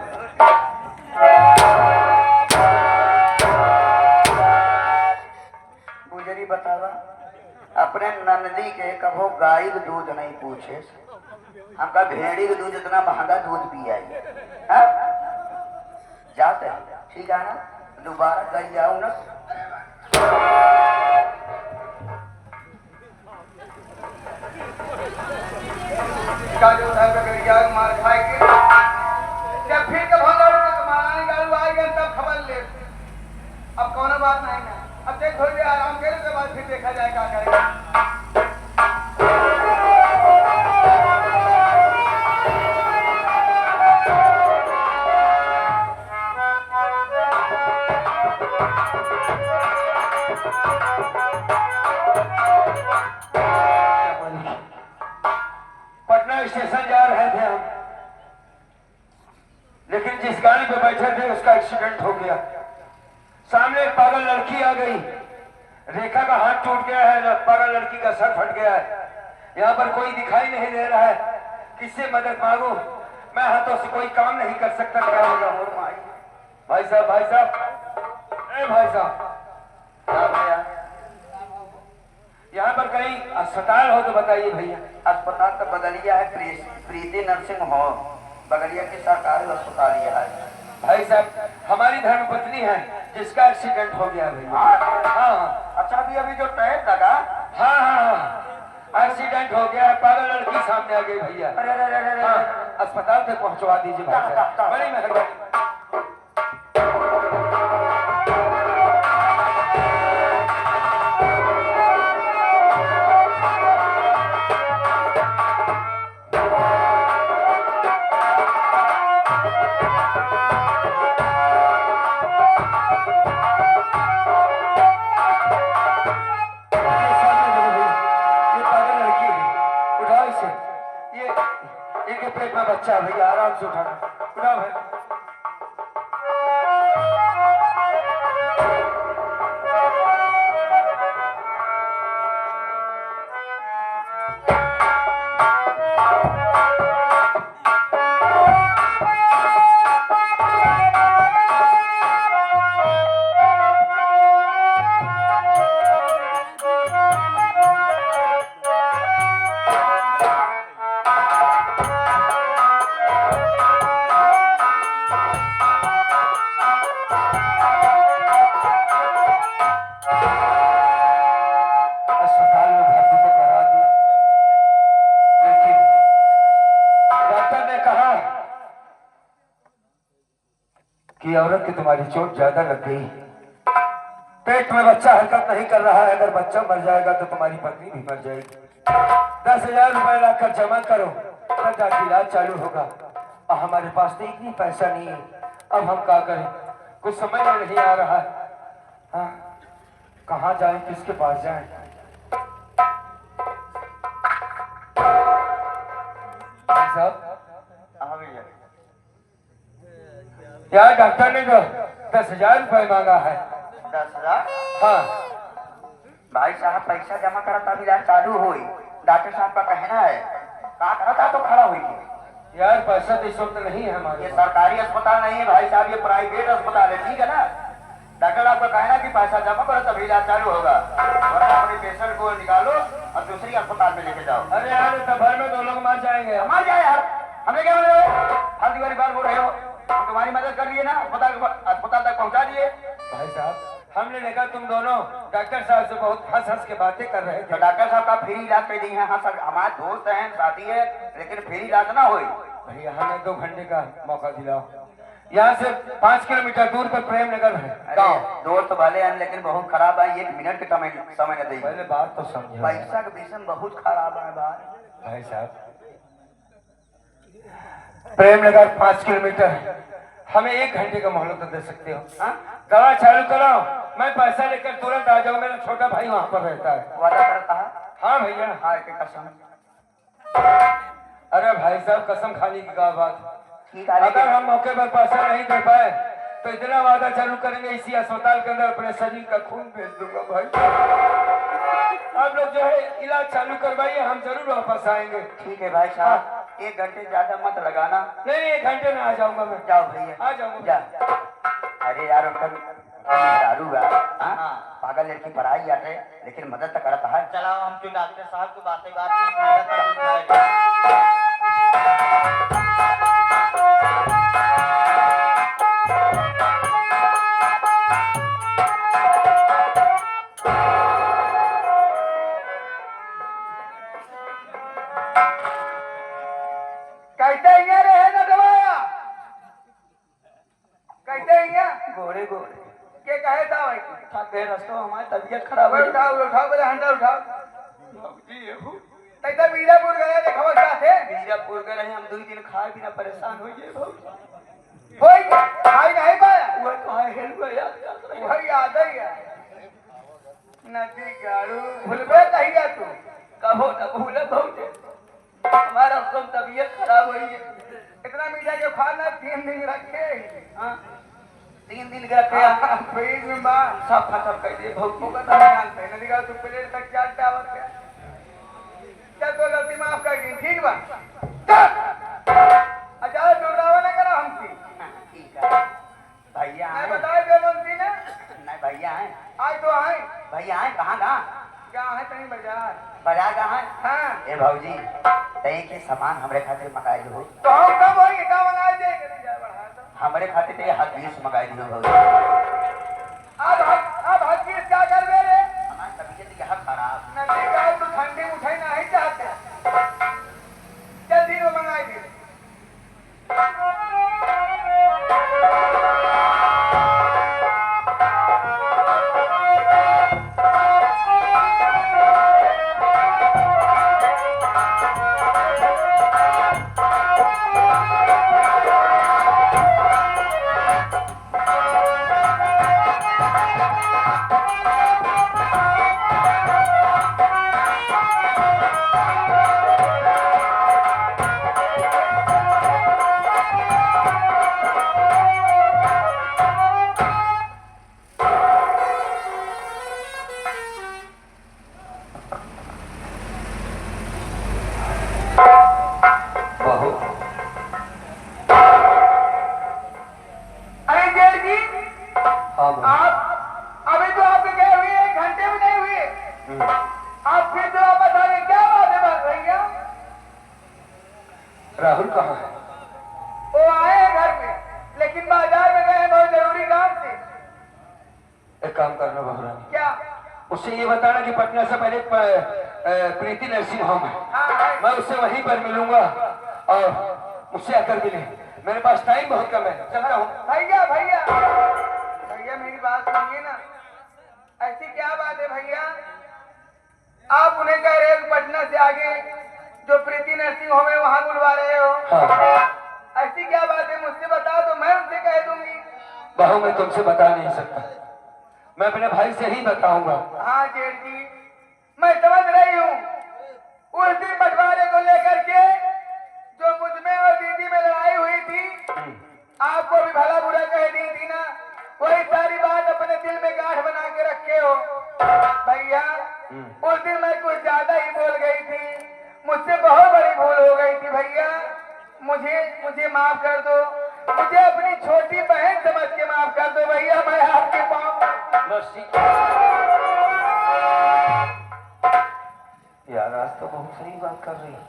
गुजरी बतावा अपने नंदी के कभो गाय के दूध नहीं पूछे हमका भेड़ी के दूध इतना महंगा दूध पिया जाते हैं ठीक है ना दोबारा कल जाऊं ना मार खाए के जब फिर कब हम लोग मारानी गाड़ू आएगा तब खबर ले अब कौन बात नहीं ना अब देख थोड़ी देर आराम करे उसके बाद फिर देखा जाए क्या करेगा पटना स्टेशन जा रहे थे हम लेकिन जिस गाड़ी पे बैठे थे उसका एक्सीडेंट हो गया सामने एक पागल लड़की आ गई रेखा का हाथ टूट गया है पागल लड़की का सर फट गया है यहाँ पर कोई दिखाई नहीं दे रहा है किससे मदद मांगो मैं हाथों से कोई काम नहीं कर सकता क्या होगा भाई साहब भाई साहब यहाँ पर कहीं अस्पताल हो तो बताइए भैया अस्पताल तो बगलिया है प्रीति नर्सिंग होम बगलिया की सरकारी अस्पताल यह है भाई साहब हमारी धर्मपत्नी है जिसका एक्सीडेंट हो गया भैया हाँ अच्छा अभी जो टायर लगा हाँ एक्सीडेंट हो गया पागल लड़की सामने आ गई भैया हाँ, अस्पताल तक पहुंचवा दीजिए भाई साहब बड़ी मेहरबानी बच्चा भैया आराम से उठाना उठा भाई कि औरत की तुम्हारी चोट ज्यादा लग गई पेट में बच्चा हरकत नहीं कर रहा है अगर बच्चा मर जाएगा तो तुम्हारी पत्नी भी मर जाएगी 10,000 रुपए लाकर जमा करो तब जाके इलाज चालू होगा और हमारे पास तो इतनी पैसा नहीं है अब हम क्या करें कुछ समझ में नहीं आ रहा है हाँ कहाँ जाए किसके पास जाए साहब यार डॉक्टर ने जो 10,000 रुपए मांगा है 10,000 हाँ भाई साहब पैसा जमा करा तब इलाज चालू हुई डॉक्टर साहब का कहना है कहा करा था तो खड़ा हुई यार पैसा तो इस वक्त नहीं है हमारे ये सरकारी अस्पताल नहीं है भाई साहब ये प्राइवेट अस्पताल है ठीक है ना डॉक्टर आपका कहना कि पैसा जमा करो तभी इलाज चालू होगा, वरना अपने पेशेंट को निकालो और दूसरी अस्पताल में लेके जाओ। अरे यार इतना भर में 2 लोग मर जाएंगे। मर जाए यार, हमें क्या बोले, हर दीवारी बार बोल रहे हो, हम तुम्हारी मदद कर लिए ना, अस्पताल तक पहुंचा दिए। भाई साहब हमने देखा तुम दोनों डॉक्टर साहब से बहुत हंस हंस के बातें कर रहे तो थे। डॉक्टर साहब का फ्री इलाज कर दिए हैं। हाँ सर, हमारे दोस्त हैं, साथी है, लेकिन फ्री इलाज ना हो। भैया हमें 2 घंटे का मौका दिलाओ। यहाँ से 5 किलोमीटर दूर पर प्रेम नगर है गाँव। दोस्त भले हैं लेकिन बहुत खराब है, 1 मिनट के समय न दी। पहले बात तो समझो। पैसा का विषय बहुत खराब है भाई। भाई साहब प्रेम नगर 5 किलोमीटर है, हमें 1 घंटे का मोहलत तो दे सकते हो। हाँ? दवा चालू कराओ, मैं पैसा लेकर तुरंत आ जाऊँ। मेरा छोटा भाई वहाँ पर रहता है। वादा करता है? हाँ भैया। हाँ एक कसम। अरे भाई साहब कसम खाने की क्या बात। ठीक है, अगर हम मौके पर पैसा नहीं दे पाए तो इतना वादा चालू करेंगे इसी अस्पताल के अंदर अपने शरीर का खून भेज दूंगा। भाई आप लोग जो है इलाज चालू करवाइए, हम जरूर वापस आएंगे। ठीक है भाई साहब, 1 घंटे ज्यादा मत लगाना। नहीं 1 घंटे में आ जाऊंगा मैं। जाओ भैया, आ जाऊंगा। जा। अरे यार उनका दारू है, पागल लड़की पढ़ाई आते लेकिन मदद तो करता है। चलाओ हम जो डॉक्टर साहब को बातें कहते हैं रहे ना दवाया, कहते हैं गोरे गोरे के कहे था भाई थके रस्तो, हमारी तबीयत खराब है। उठाओ उठाओ बोले हंडा उठाओ। तैसे मीरापुर गए थे खबर क्या थे? बीजापुर गए रहे हम, 2 दिन खाए बिना परेशान हो गए। होई भाई नहीं पाया, वो तो है हेल्प यार। वही याद है नदी गाड़ू भूलबे कहिया तू। कहो न भूले बहुत, हमारा सब तबीयत खराब हुई है। इतना मीठा जो खाना 3 दिन रखे। हाँ 3 दिन के रखे फ्रीज में बाहर सब खत्म कर दिए बहुत। वो बता जानते नदी का तू प्लेट तक 4 टावर पे चल तो गलती माफ कर दी ठीक बा। अच्छा टुकड़ावा ना करा हमसे। ठीक है भैया मैं आए? बताए जो बनती ना नहीं भैया आए, आज तो आए भैया आए कहाँ कहाँ? क्या है कहीं बाजार। बाजार कहाँ है? हाँ ए भाऊजी तय के सामान हमरे खातिर मंगाई दो। तो हम कब होंगे क्या मंगाए दे हमरे खातिर तो हर 20 मंगाई दो भाऊजी। अब हर चीज क्या कर दे रे हमारी तबीयत यहाँ खराब। नदी का तो ठंडी उठाई नहीं चाहते जल्दी वो मंगाई दे। आप अभी तो आप गए हुए 1 घंटे भी नहीं हुए, आप फिर जो वापस आ गए, क्या बात है बात भैया? राहुल कहाँ है? वो आए हैं घर पे, लेकिन बाजार में गए हैं बहुत जरूरी काम से। एक काम करना बहुरानी, क्या? उससे ये बताना कि पटना से पहले प्रीति नर्सिंग होम है, हाँ है। मैं उससे वहीं पर मिलूंगा और मुझसे आकर मिले। मेरे पास टाइम बहुत कम है, चलता हूँ। भैया भैया भैया मेरी बात सुनिए ना, ऐसी क्या बात है भैया? आप उन्हें कह रहे हो पटना से आगे जो प्रीति नर्सिंग होम है वहां बुलवा रहे हो, हाँ। ऐसी क्या बात है? मुझसे बताओ तो मैं उनसे कह दूंगी। बहू मैं तुमसे बता नहीं सकता, मैं अपने भाई से ही बताऊंगा। हाँ जेठ जी मैं समझ रही हूँ, उस दिन बंटवारे को लेकर के जो मुझ में और दीदी में लड़ाई हुई थी, आपको भी भला बुरा कह दी थी ना, वही सारी बात अपने दिल में गांठ बना के रखे हो भैया। उस दिन मैं कुछ ज्यादा ही बोल गई थी, मुझसे बहुत बड़ी भूल हो गई थी भैया, मुझे माफ कर दो, मुझे अपनी छोटी बहन समझ के माफ कर दो भैया, मैं आपके पाँव बस ठीक। यार आज तो बहुत सही बात कर रही है।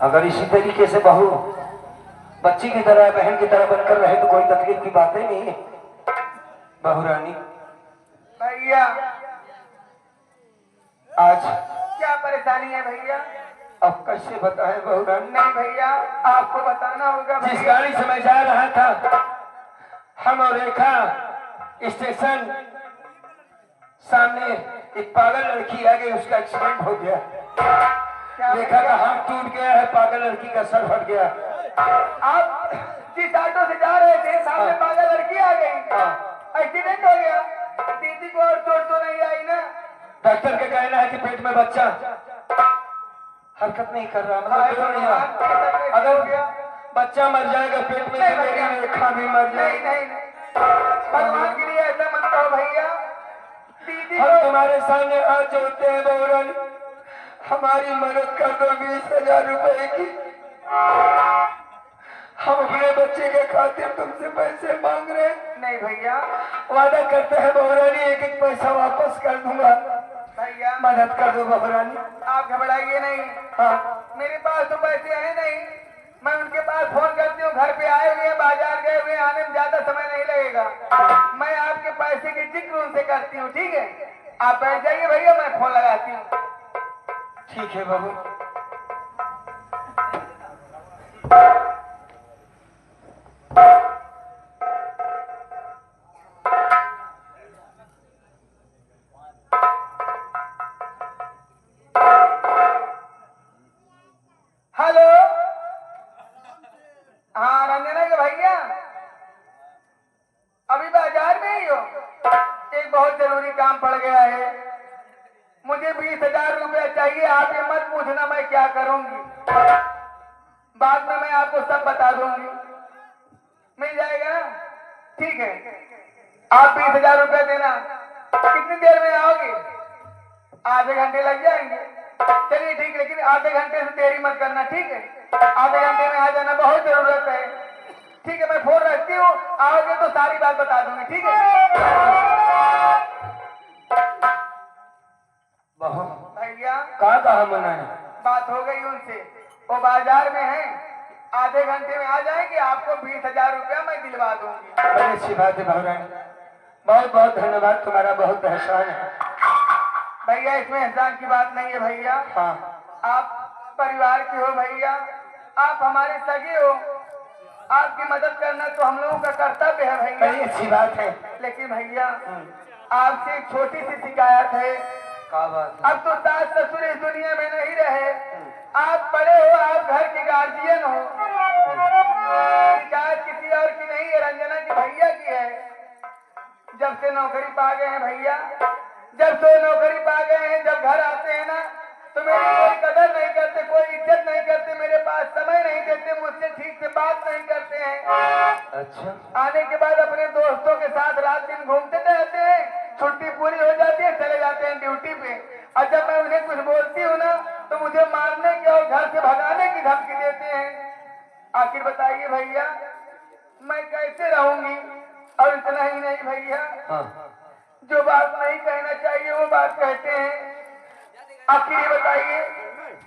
अगर इसी तरीके से बहू बच्ची की तरह बहन की तरह बनकर रहे तो कोई तकलीफ की बात ही नहीं है। बहू रानी भैया आज क्या परेशानी है भैया? अब कैसे बताएं बहू रानी? नहीं भैया आपको बताना होगा जिस भैया। गाड़ी से मैं जा रहा था हम और रेखा स्टेशन सामने एक पागल लड़की आ गई, उसका एक्सीडेंट हो गया। क्या रेखा का हाथ टूट गया है, पागल लड़की का सर फट गया। आप जिस ऑटो से जा रहे थे सामने पागल लड़की आ गई, एक्सीडेंट हो गया। दीदी को और चोट तो नहीं आई ना? डॉक्टर का कहना है कि पेट में बच्चा हरकत नहीं कर रहा, मतलब क्यों नहीं रहा। अगर बच्चा मर जाएगा पेट में तो मेरी रेखा भी मर नहीं जाएगी। नहीं नहीं, भगवान के लिए ऐसा मत कहो भैया। दीदी हम को तुम्हारे सामने हाथ जोड़ते हैं बहू रानी, हमारी मदद कर दो 20,000 रुपए की। हम अपने बच्चे के खातिर तुमसे पैसे मांग रहे हैं। नहीं भैया, वादा करते हैं बहू रानी एक एक पैसा वापस कर दूंगा। भैया मदद कर दो बहू रानी। आप घबराइए नहीं। हाँ मेरे पास तो पैसे हैं नहीं, मैं उनके पास फोन करती हूँ। घर पे आए हुए हैं, बाजार गए हुए हैं, आने में ज्यादा समय नहीं लगेगा। मैं आपके पैसे की जिक्र उनसे करती हूँ, ठीक है? आप बैठ जाइए भैया, मैं फोन लगाती हूँ। ठीक है बहू। हेलो, हाँ रंजना के भैया, अभी बाजार में ही हो? एक बहुत जरूरी काम पड़ गया है, मुझे 20,000 रुपया चाहिए। आप ये मत पूछना मैं क्या करूंगी, बाद में मैं आपको सब बता दूंगी। मिल जाएगा ना? ठीक है, आप 20,000 रुपया देना। कितनी देर में आओगे? आधे घंटे लग जाएंगे। चलिए ठीक है, लेकिन आधे घंटे से देरी मत करना, ठीक है? आधे घंटे में आ जाना, बहुत जरूरत है। ठीक है, मैं फोन रखती हूँ, आओगे तो सारी बात बता दूंगी, ठीक है? बहू भैया कहाँ मना है? बात हो गई उनसे, वो बाजार में है, आधे घंटे में आ जाएंगे। आपको 20,000 रुपया मैं दिलवा दूंगी। बड़ी अच्छी बात है बहू रानी, बहुत बहुत धन्यवाद, तुम्हारा बहुत एहसान है। भैया इसमें एहसान की बात नहीं है भैया, हाँ आप परिवार के हो भैया, आप हमारे सगे हो, आपकी मदद करना तो हम लोगों का कर्तव्य है बड़ी भैया। अच्छी बात है। लेकिन भैया आपसे एक छोटी सी शिकायत है। क्या बात है? अब तो सास ससुर इस दुनिया में नहीं रहे, आप बड़े हो, आप घर के गार्जियन हो। शिकायत किसी और की नहीं है, रंजना की भैया की है। जब से नौकरी पा गए हैं भैया, जब से नौकरी पा गए हैं, जब घर आते हैं ना तो मेरी कोई कदर नहीं करते, कोई इज्जत नहीं करते, मेरे पास समय नहीं देते, मुझसे ठीक से बात नहीं करते हैं। अच्छा आने के बाद अपने दोस्तों के साथ रात दिन घूमते रहते हैं, छुट्टी पूरी हो जाती है, चले जाते हैं ड्यूटी पे। और जब मैं उन्हें कुछ बोलती हूँ ना तो मुझे मारने की और घर से भगाने की धमकी देते हैं। आखिर बताइए भैया मैं कैसे रहूंगी? और इतना ही नहीं भैया, हाँ जो बात नहीं कहना चाहिए वो बात कहते हैं। आखिर ये बताइए,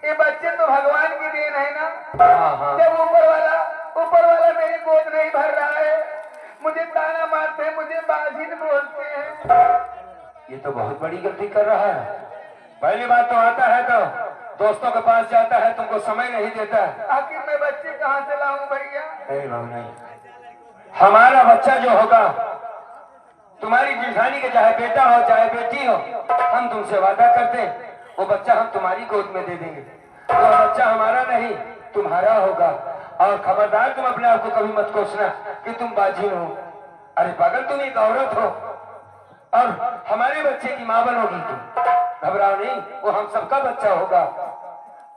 ये बच्चे तो भगवान की देन है ना? हाँ जब ऊपर वाला मेरी गोद नहीं भर रहा है, मुझे ताना मारते हैं, मुझे बाजिन बोलते हैं। ये तो बहुत बड़ी गलती कर रहा है। पहली बात तो आता है तो दोस्तों के पास जाता है, तुमको समय नहीं देता है। आखिर मैं बच्चे कहाँ से लाऊं भैया? नहीं बाबू नहीं, हमारा बच्चा जो होगा तुम्हारी जिठानी के, चाहे बेटा हो चाहे बेटी हो, हम तुमसे वादा करते हैं वो बच्चा हम तुम्हारी गोद में दे देंगे। वो बच्चा हमारा नहीं तुम्हारा होगा। और खबरदार तुम अपने आप को कभी मत कोसना कि तुम बाजिन हो। अरे पागल, तुम एक औरत हो और हमारे बच्चे की मां बनोगी तुम। घबराओ नहीं, वो हम सबका बच्चा होगा,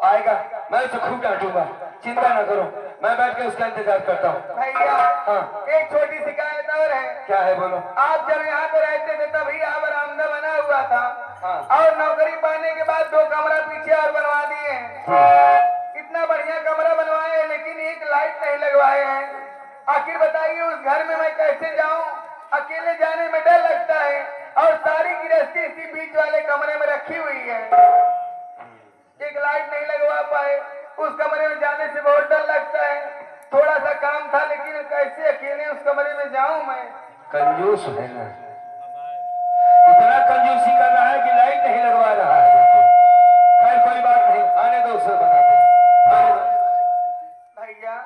आएगा। मैं उसे खूब डांटूंगा, चिंता न करो, मैं बैठ के उसका इंतजार करता हूँ। भैया हाँ। एक छोटी शिकायत और है। क्या है बोलो? आप जब यहाँ पे रहते थे तभी यहाँ बरामदा बना हुआ था, हाँ। और नौकरी पाने के बाद 2 कमरा पीछे और बनवा दिए हैं। इतना बढ़िया कमरा बनवाए हैं, लेकिन एक लाइट नहीं लगवाए हैं। आखिर बताइए उस घर में मैं कैसे जाऊं? और अकेले जाने में डर लगता है और सारी गृहस्थी इसी बीच वाले कमरे में रखी हुई है। एक लाइट नहीं लगवा पाए, उस कमरे में जाने से बहुत डर लगता है। थोड़ा सा काम था लेकिन कैसे अकेले उस कमरे में जाऊं मैं। कंजूस है ना, इतना कंजूसी कर रहा है कि लाइट नहीं लगवा रहा है। खैर कोई बात नहीं, आने दो, उसे बताते हैं, आने दो। भैया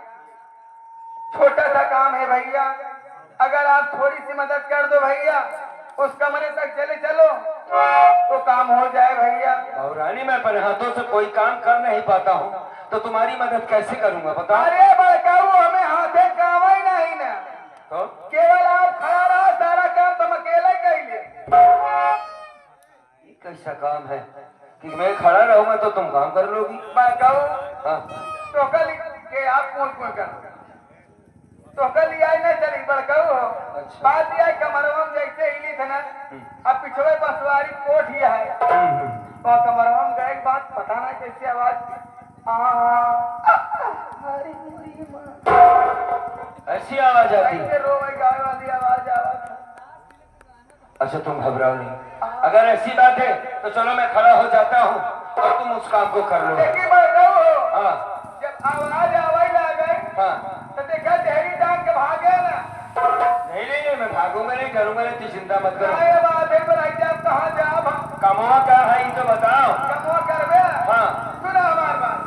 छोटा सा काम है भैया, अगर आप थोड़ी सी मदद कर दो भैया, उस कमरे तक चले चलो तो काम हो जाए भैया। और रानी मैं अपने हाथों से कोई काम कर नहीं पाता हूँ, तो तुम्हारी मदद कैसे करूंगा बताओ। अरे बड़काऊ हमें हाथे काम ही नहीं ना, तो केवल आप खड़ा रहो, सारा काम तुम अकेले कर ले। ये कैसा काम है कि मैं खड़ा रहूंगा तो तुम काम कर लोगी। बड़काऊ हाँ तो कल के आप कौन कौन कर तो कल आई ना चली बड़काऊ हो। अच्छा। बात यह कमरवा में जैसे हिली थे ना, अब पिछले बसवारी कोट ही है तो कमरवा में गए, बात पता ना कैसी आवाज ऐसी आवाज आती है। कैसे रोवे गाय वाली आवाज आवाज। अच्छा तुम घबराओ नहीं, अगर ऐसी बात है तो चलो मैं खड़ा हो जाता हूँ और तुम उस काम को कर लो। लेकिन बड़काऊ हो, हाँ जब आवाज आवाज आ गई हाँ। तो देखा ढेरी टांग के भागे ना। नहीं नहीं नहीं, मैं भागूंगा नहीं, करूंगा नहीं, तू चिंता मत करो। क्या बात है पर आप कहाँ जाब हम कमावा क्या है ये तो बताओ। कमो करबे। हाँ सुना हमार बात।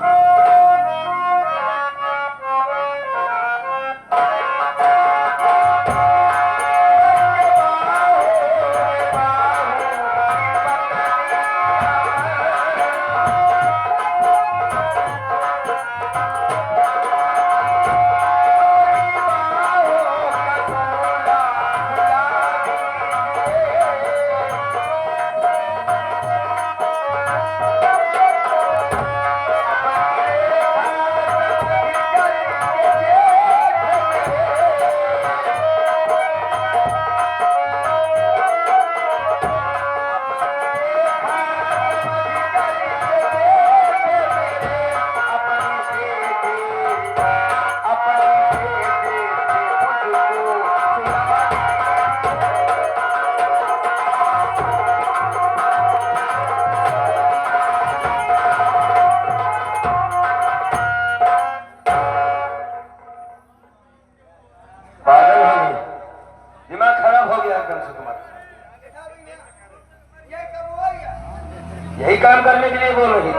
यही काम करने के लिए बोल रही है।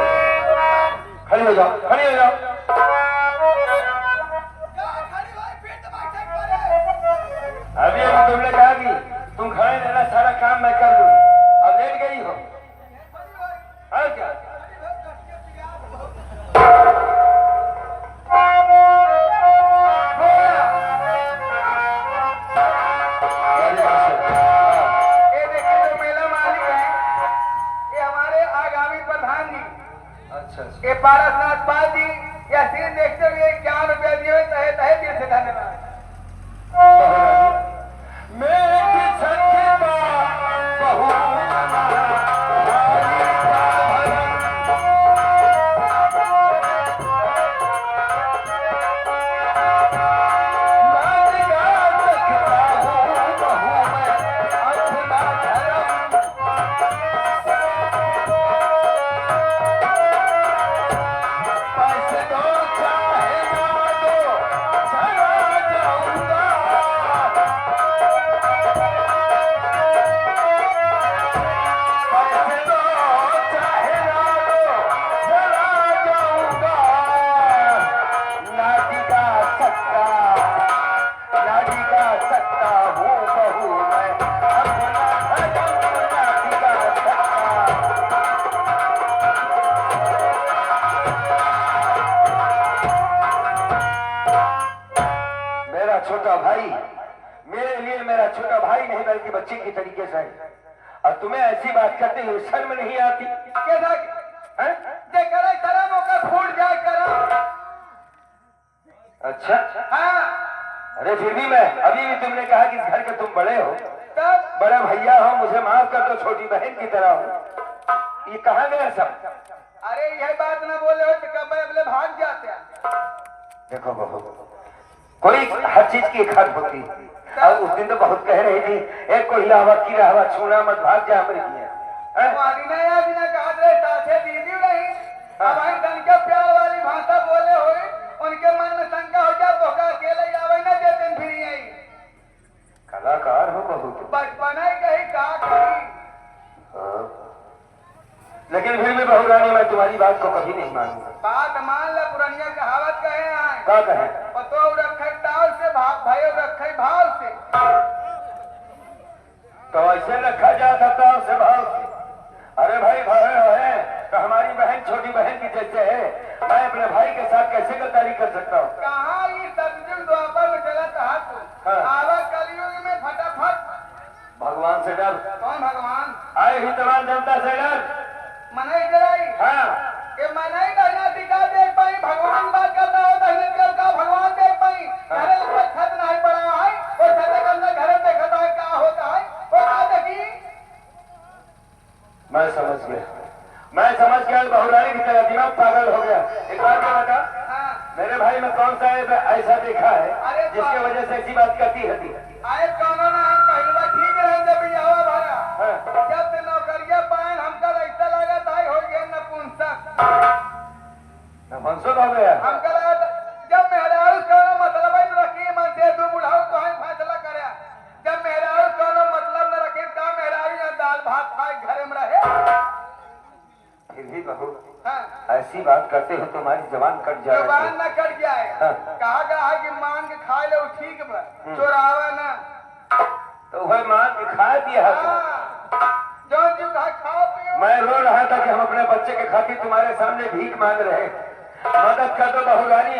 खड़ी हो जाओ, खड़ी हो जाओ। अभी अभी तुमने कहा कि तुम खड़े रहना, सारा काम मैं कर लूंगी। अब लेट गई हो और क्या? ये देखिए जो मेला मालिक है, ये हमारे आगामी प्रधान जी अच्छा ये पारसनाथ पाल जी, या सीन देखते हुए 51 रुपया दिए हुए तहे तहे दिल से धन्यवाद। छोटा भाई मेरे लिए मेरा छोटा भाई नहीं बल्कि बच्चे की तरीके से है। और तुम्हें ऐसी बात करते हुए शर्म नहीं आती? मौका फूट जाए करा। अच्छा हाँ अरे फिर भी मैं अभी भी तुमने कहा कि इस घर के तुम बड़े हो, तब बड़ा भैया हो, मुझे माफ कर दो, छोटी बहन की तरह हो। ये कहाँ गया सब? अरे यह बात ना बोले हो तो कब अगले भाग जाते हैं। देखो बहू, कोई हर चीज की एक हद होती है। और उस दिन तो बहुत कह रही थी एक को हिलावा की रहवा छूना मत भाग जा हमारी अब आई तन के प्यार वाली भाषा बोले हुए उनके मन में शंका हो जाए तो का अकेले आवे ना देते फिर यही कलाकार हो बहुत बचपन ही कहीं का कहीं। लेकिन फिर भी बहू रानी मैं तुम्हारी बात को कभी नहीं मानूंगा। बात मान ले पुरानिया कहावत कहे आए क्या कहे पतो रखे ताव से भाई रखे भाव से तो ऐसे रखा जा सकता उसे भाव से। अरे भाई भाई है तो हमारी बहन छोटी बहन की जैसे है मैं अपने भाई के साथ कैसे गद्दारी कर सकता हूँ। कहाँ ये सतयुग द्वापर में चला कहा तू हाँ। आवा कलयुग में फटाफट भगवान से डर कौन भगवान आए ही तमाम जनता से डर। मनाई जराई हाँ ये मनाई दहना टिका देख पाई भगवान बात करता हो दहने का भगवान देख पाई घरे ऊपर छत नहीं पड़ा है और छत के अंदर घरे देखता है क्या होता है और क्या देखी मैं समझ गया बहुरानी की तरह दिमाग पागल हो गया। एक बात क्या बता हाँ मेरे भाई में कौन सा ऐसा देखा है अरे जिसके वजह से ऐसी बात करती है आए कौनो ना हम पहले ठीक रहे जब बियाह भरा हाँ। जब से नौकरिया पाए हमका ऐसा लगा था हो गया नपुंसक मनसूख हो गया हमका लगा था जब मेहरारू कोनो मतलब ही न रखी मन से दो बुढ़ाओ तो हम फैसला करे जब मेहरारू कोनो मतलब न रखे का मेहरारू या दाल भात खाए घर में रहे फिर भी बहू हाँ ऐसी बात करते हो तुम्हारी जबान कट जाए जुबान न कट जाए हाँ। कहा गया है कि मांग के खा ले ठीक बा चोरावा ना तो वह मां के खा दिया है हाँ जो जो खाओ पियो मैं रो रहा था कि हम अपने बच्चे के खातिर तुम्हारे सामने भीख मांग रहे मदद कर दो बहुरानी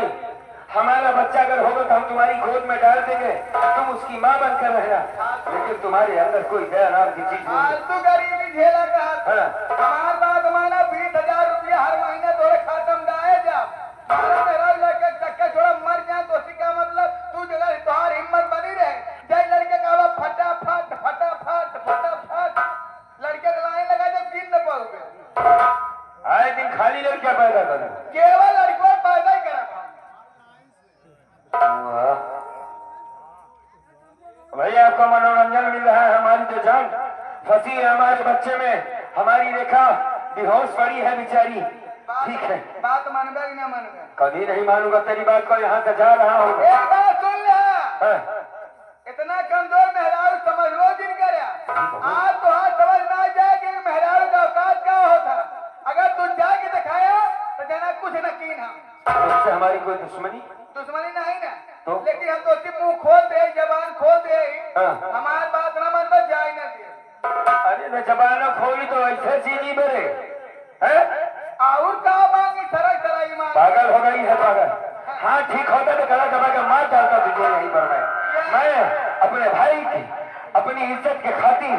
हमारा बच्चा अगर होगा तो हम तुम्हारी गोद में डाल देंगे तुम उसकी माँ बनकर रहना लेकिन तुम्हारे अंदर कोई दया नाम की चीज नहीं है। तू गरीबी झेला का हाँ। हमार बात माना 20,000 रुपया हर महीने तोरे खाता में डाले जा मारा मेरा लड़के चक्के छोड़ा मर जाए तो उसका मतलब तू जगह तुम्हारी हिम्मत बनी रहे जय लड़के का फटाफट फटाफट फटाफट लड़के का लाइन लगा जब गिन न पाओगे आए दिन खाली लड़कियां पैदा करें केवल लड़कों पैदा ही करा भाई आपको मनोरंजन मिल रहा है हमारी तो जान फंसी है हमारे बच्चे में हमारी रेखा बेहोश पड़ी है बेचारी। ठीक है बात मानबे कि ना मानबे कभी नहीं मानूंगा तेरी बात को यहाँ से जा रहा हूँ। एक बात सुन ले हाँ। इतना कमजोर मेहरारू समझ लो दिन करे आज तो हाँ समझ में आ जाए कि मेहरारू का औकात क्या होता अगर तू जाके दिखाया तो जना कुछ न कीन हम उससे हमारी कोई दुश्मनी नहीं ना तो? लेकिन हम तो सिर्फ मुंह खोल दे जबान खोल दे हाँ। हमारी बात ना मन बच जाए ना दे अरे न जबाना खोली तो ऐसे चीनी बरे है और का मांगी सरक सराई मांग पागल हो गई है पागल। हाँ ठीक होता तो गला दबा के मार डालता तुझे यहीं पर मैं अपने भाई की अपनी इज्जत के खातिर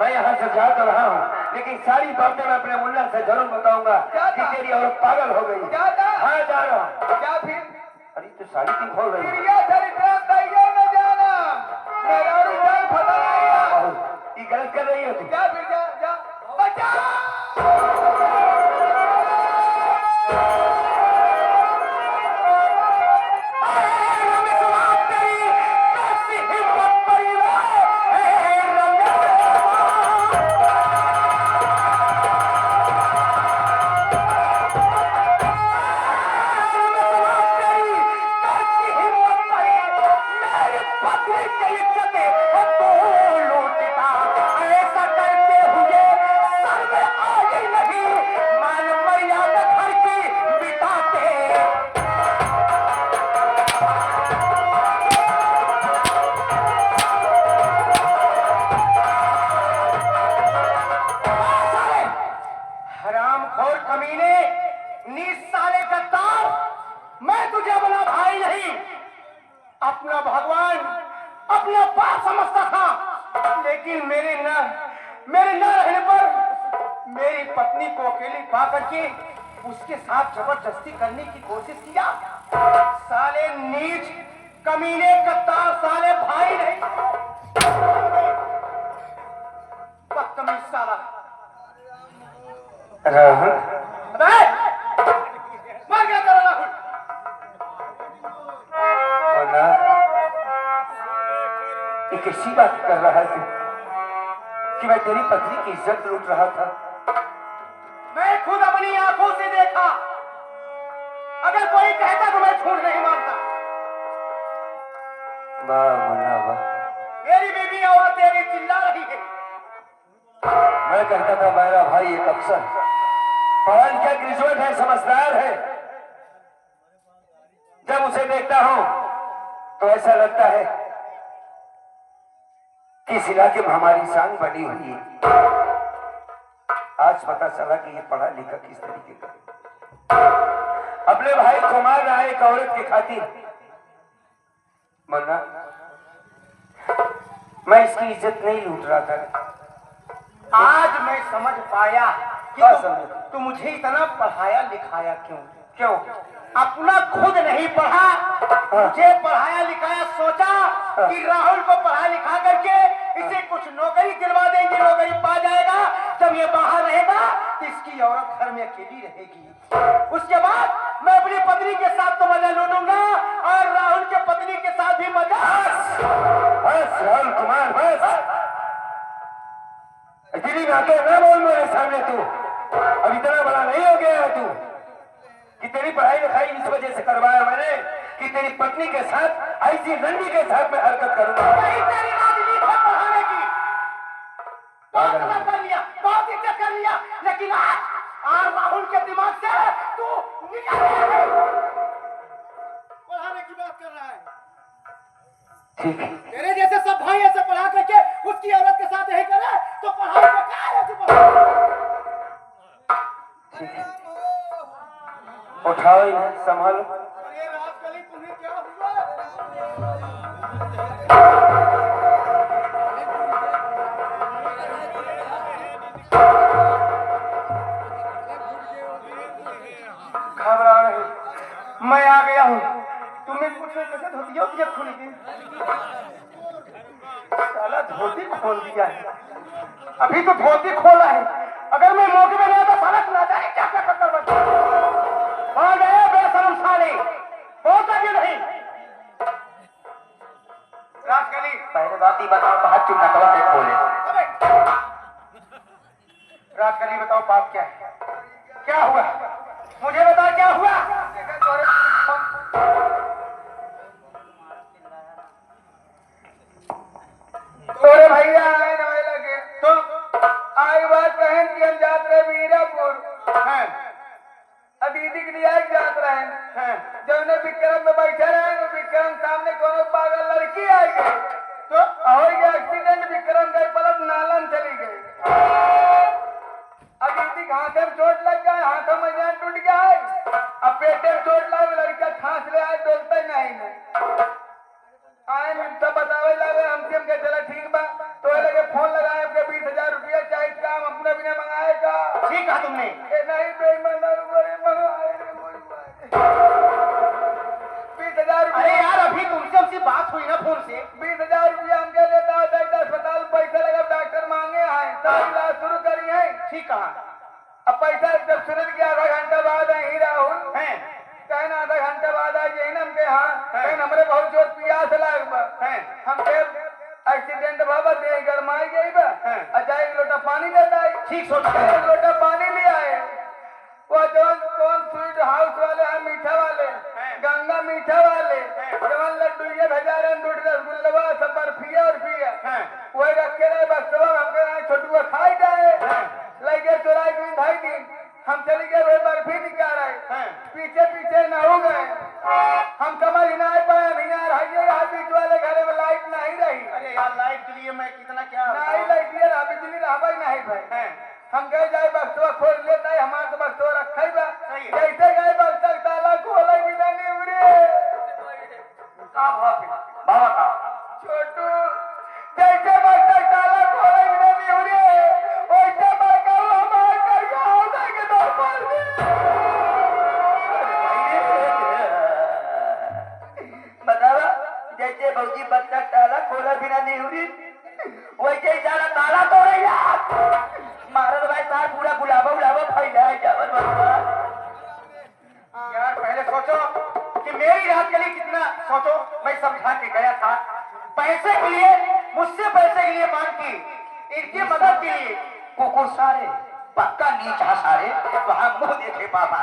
मैं यहाँ से जा तो रहा हूँ लेकिन सारी बातें मैं अपने मुन्ना से जरूर बताऊंगा कि तेरी औरत पागल हो गई। हाँ जा रहा हूँ। क्या फिर अरे तो साड़ी क्यों खोल रही है प्रिया चरित्र दैया न जाना मेहरारू जान फटा नहीं ये गलत कर रही है तू। जा फिर जा बचा हरामखोर कमीने नीच साले गद्दार मैं तुझे अपना भाई नहीं अपना भगवान अपना बाप समझता था लेकिन मेरे न रहने पर मेरी पत्नी को अकेली पा करके उसके साथ जबरदस्ती करने की कोशिश किया। साले नीच कमीने गद्दार साले भाई नहीं बदतमीज साला राहुल मार गया तेरा राहुल ना एक ऐसी बात कर रहा है कि मैं तेरी पत्नी की इज्जत लूट रहा था। मैं खुद अपनी आंखों से देखा। अगर कोई कहता तो मैं झूठ नहीं मानता। वाह मुन्ना वाह। मेरी बीवी और तेरी चिल्ला रही है। मैं कहता था मेरा भाई एक अफसर पढ़ा लिखा ग्रेजुएट है, समझदार है। जब उसे देखता हूं तो ऐसा लगता है कि इस इलाके में हमारी शान बनी हुई है। आज पता चला कि ये पढ़ा लिखा किस तरीके का। अपने भाई को मार रहा है एक औरत की खातिर। मुन्ना, मैं इसकी इज्जत नहीं लूट रहा था। आज मैं समझ पाया कि तू मुझे इतना पढ़ाया लिखाया क्यों? अपना खुद नहीं पढ़ा, मुझे पढ़ाया लिखाया। सोचा कि राहुल को पढ़ा लिखा करके इसे कुछ नौकरी दिलवा देंगे, नौकरी पा जाएगा। जब ये बाहर रहेगा तो इसकी औरत घर में अकेली रहेगी। उसके बाद मैं अपनी पत्नी के साथ तो मजा लूटूंगा और राहुल के पत्नी के साथ भी मजा। बस राहुल कुमार, बस इतनी बातें ना बोल मेरे सामने। तू अब इतना बड़ा नहीं हो गया है तू कि तेरी पढ़ाई लिखाई इस वजह से करवाया मैंने कि तेरी पत्नी के साथ ऐसी लंडी के साथ में हरकत करूंगा। तेरी राजनीति है पढ़ाने की। बहुत कर लिया, बहुत इज्जत कर लिया, लेकिन आज राहुल के दिमाग से तू निकल गया। पढ़ाने की बात कर रहा है। ठीक है, तेरे जैसे सब भाई ऐसे पढ़ा करके उसकी औरत के साथ यही करे तो पढ़ाई में क्या है? तू ठीक है, उठाओ इन्हें, संभालो। अरे राजकली, तुम्हें क्या हुआ? घबरा नहीं, मैं आ गया हूँ। तुम्हें कुछ कैसे धोती होती है खुली की? साला धोती खोल दिया है। अभी तो धोती खोला है। अगर मैं मौके में नहीं आता साला सुना जाए क्या क्या कर बच्चा। कहाँ गए बेशरम साले? बोलता क्यों नहीं? राजकली, पहले बात ही बताओ, हाथ चुप ना करो, देख बोले। राजकली बताओ बात क्या है? क्या हुआ? मुझे बता क्या हुआ? तोरे भैया आए नवे लगे तो आई बात कहन कि हम जात रहे वीरापुर हैं? अब दीदी के लिए जात रहे हैं? जब ने विक्रम में बैठे रहे तो विक्रम सामने कोनो पागल लड़की आई गई तो हो गया एक्सीडेंट। विक्रम गए पलट नालन चली गई। अब दीदी के हाथ में चोट लग गया, हाथों में जान टूट गया है। अब पेटे में चोट लग, लड़का खांस ले आए, डोलते नहीं आए। सब बतावे लगे हमसे, हम कहे चला ठीक बा। तो लगे फोन लगाए के 20,000 रुपया चाहिए, काम अपना बिना मंगाएगा। ठीक कहा तुमने। नहीं बेईमान बड़े मंगाए रे मोरी भाई। 20,000 रुपया। अरे यार, अभी तुमसे हमसे बात हुई ना फोन से। 20,000 रुपया हमके लेता है, अस्पताल पैसा लगा, डॉक्टर मांगे हैं, तो इलाज शुरू करी है। ठीक कहा। अब पैसा जब सुनल के आधा घंटा बाद आई राहुल हैं? कहना आधा घंटा बाद आ जाए ना हमके। हाँ कहना हमरे बहुत जोर प्यास लाग हैं? हमके एक्सीडेंट बाबा दे गरमाई गई बा। अच्छा एक लोटा पानी लेता है। ठीक सोच एक लोटा पानी ले आए। वो जवान कौन स्वीट हाउस वाले हैं, मीठा वाले, गंगा मीठा वाले, जवान लड्डू ये भेजा रहे, दूध रसगुल्ला सब बर्फिया और पिया वही रखे रहे। बस हमके छोटू खाई जाए लगे चुराई दिन ढाई दिन हम चली गए, वही बर्फी निकाल रहे, पीछे पीछे न हो गए। हम समझ नहीं पाए नहीं यार, हाई बीच वाले घरे में लाइट नहीं रही। अरे यार, लाइट के लिए मैं कितना क्या नहीं लाइट ये रहा, बिजली रहा नहीं भाई। हम गए जाए बक्सवा खोल लेता है, हमारा तो बक्सवा रखा ही बा। जैसे गए बक्सा ताला खोला ही बिना नहीं उड़े। बाबा का छोटू जैसे बक्सा ताला खोला ही बिना नहीं उड़े, वैसे बड़का हमारे कर गया होता है कि दो पर बतावा, जैसे भौजी बच्चा ताला खोला बिना नहीं हुई, वैसे ही सारा ताला तोड़े यार। महाराज भाई साहब पूरा गुलाबा गुलाबा फैला है जावन बता। यार पहले सोचो कि मेरी रात के लिए कितना। सोचो, मैं समझा के गया था पैसे के लिए मुझसे पैसे के लिए मांगती, इनकी मदद के लिए। कुकुर सारे पक्का नीच है सारे, वहां मुंह देखे पापा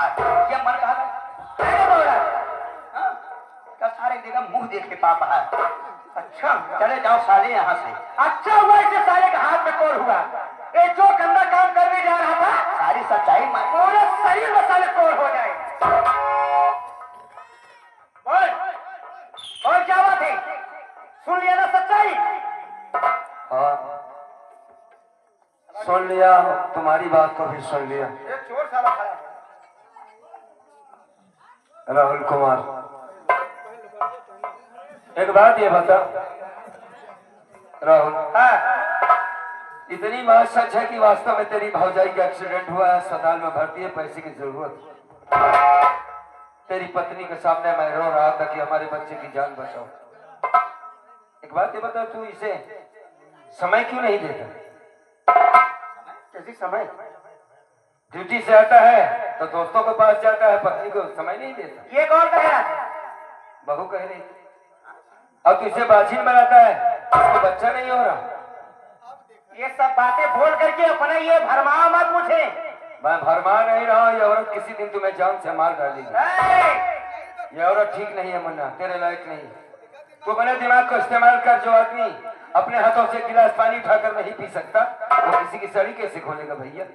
ये मन कहा क्या सारे देखा मुंह देखे पापा है। अच्छा चले जाओ साले यहाँ से। अच्छा हुआ इसे साले के हाथ में कोर हुआ। ये जो गंदा काम करने जा रहा था सारी सच्चाई पूरे शरीर में साले कोर हो जाए। और क्या बात है, सुन लिया ना सच्चाई? हाँ सुन लिया, तुम्हारी बात को भी सुन लिया। ये चोर साला खड़ा है। राहुल कुमार, एक बात ये बता राहुल, इतनी बात सच है कि वास्तव में तेरी भौजाई का एक्सीडेंट हुआ है, अस्पताल में भर्ती है, पैसे की जरूरत। तेरी पत्नी के सामने मैं रो रहा था कि हमारे बच्चे की जान बचाओ। एक बात ये बता, तू इसे समय क्यों नहीं देता? कैसी समय? ड्यूटी से आता है तो दोस्तों के पास जाता है, पत्नी को समय नहीं देता। ये कौन कह रहा है? बहू कह रही। अब तुझे बाझिन बनाता है, उसको बच्चा नहीं हो रहा। ये सब बातें बोल करके अपना ये भरमा मत मुझे। मैं भरमा नहीं रहा हूँ, ये औरत किसी दिन तुम्हें जान से मार डालेगी। ये औरत ठीक नहीं है मुन्ना, तेरे लायक नहीं। तू अपने दिमाग को इस्तेमाल कर। जो आदमी अपने हाथों से गिलास पानी उठाकर नहीं पी सकता, वो किसी की सड़ी कैसे खोलेगा भैया?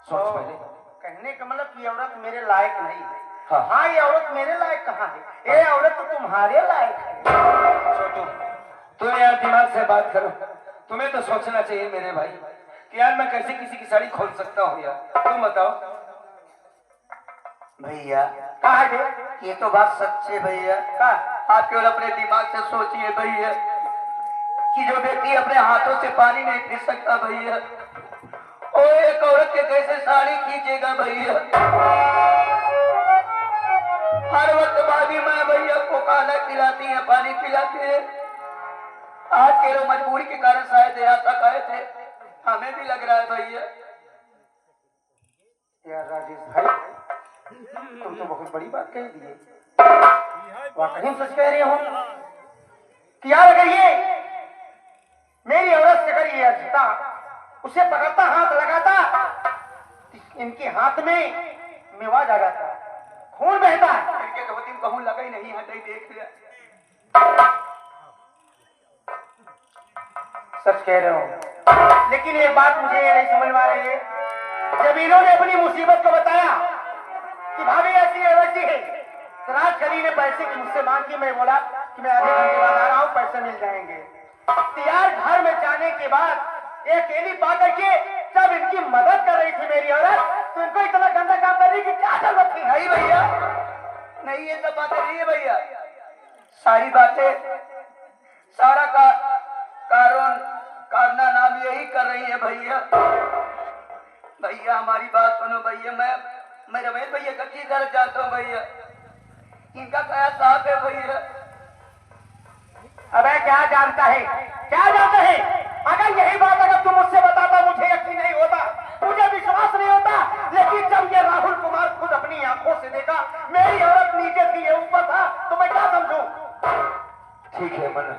सोच पहले। कहने का मतलब कि ये औरत मेरे लायक नहीं है। हाँ। हाँ, ये औरत मेरे लायक कहाँ है? ये औरत तो तुम्हारे लायक है। छोटू, तुम यार दिमाग से बात करो। तुम्हें तो सोचना चाहिए मेरे भाई कि यार मैं कैसे किसी की साड़ी खोल सकता हूँ यार। तुम बताओ। भैया कहा है? ये तो बात सच है भैया। आप केवल अपने दिमाग से सोचिए भैया कि जो व्यक्ति अपने हाथों से पानी नहीं पी सकता भैया, वो एक औरत के कैसे साड़ी खींचेगा भैया। हर वक्त भाभी माँ भैया को खाना खिलाती है, पानी पिलाती है। आज के लोग मजबूरी के कारण शायद यहाँ तक आए थे, हमें भी लग रहा है भैया। यार राजेश भाई, तुम तो बहुत बड़ी बात कह दी है। वाकई सच कह रहे हो कि यार अगर ये मेरी औरत से अगर ये अजता उसे पकड़ता, हाथ लगाता, इनके हाथ में मेवा जा जाता, खून बहता। इनके दो दिन कहूँ लगा ही नहीं, हटाई देख लिया। सच कह रहे हो, लेकिन एक बात मुझे नहीं समझ में आ रही है। जब इन्होंने अपनी मुसीबत को बताया कि भाभी ऐसी है वैसी है, तो राजखली ने पैसे की मुझसे मांग की। मैं बोला कि मैं आधे घंटे बाद आ रहा हूँ, पैसे मिल जाएंगे। तैयार घर में जाने के बाद एक अकेली पा करके जब इनकी मदद कर रही थी मेरी औरत, तो इनको इतना गंदा काम करने की क्या जरूरत थी? नहीं भैया, नहीं ये सब बातें नहीं है भैया। सारी बातें, सारा कारना नाम यही कर रही है भैया। भैया हमारी बात सुनो भैया। मैं रमेश भैया का की घर जाता हूँ भैया, इनका क्या साफ है भैया। अबे क्या जानता है, क्या जानता है? अगर यही बात अगर तुम मुझसे बताता, मुझे यकीन नहीं होता, मुझे विश्वास नहीं होता। लेकिन जब ये राहुल कुमार खुद अपनी आंखों से देखा मेरी औरत नीचे थी, ये ऊपर था, तो मैं क्या समझूं? ठीक है मना,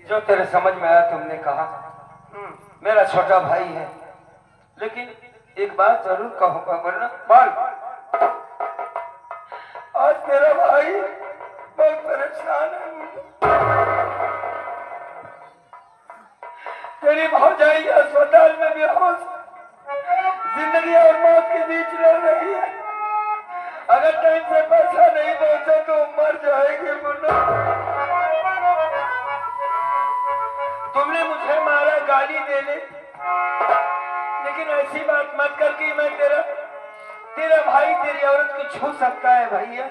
जो तेरे समझ में आया तुमने कहा। मेरा छोटा भाई है, लेकिन एक बात जरूर कहूंगा वरना। बोल। आज मेरा भाई बहुत परेशान है। तेरी भौजाई अस्पताल में बेहोश, जिंदगी और मौत के बीच रह रही है। अगर टाइम से पैसा नहीं पहुंचा तो मर जाएगी मुन्ना। तुमने मुझे मारा, गाली दे ले, लेकिन ऐसी बात मत कर कि मैं तेरा भाई तेरी औरत को छू सकता है भैया।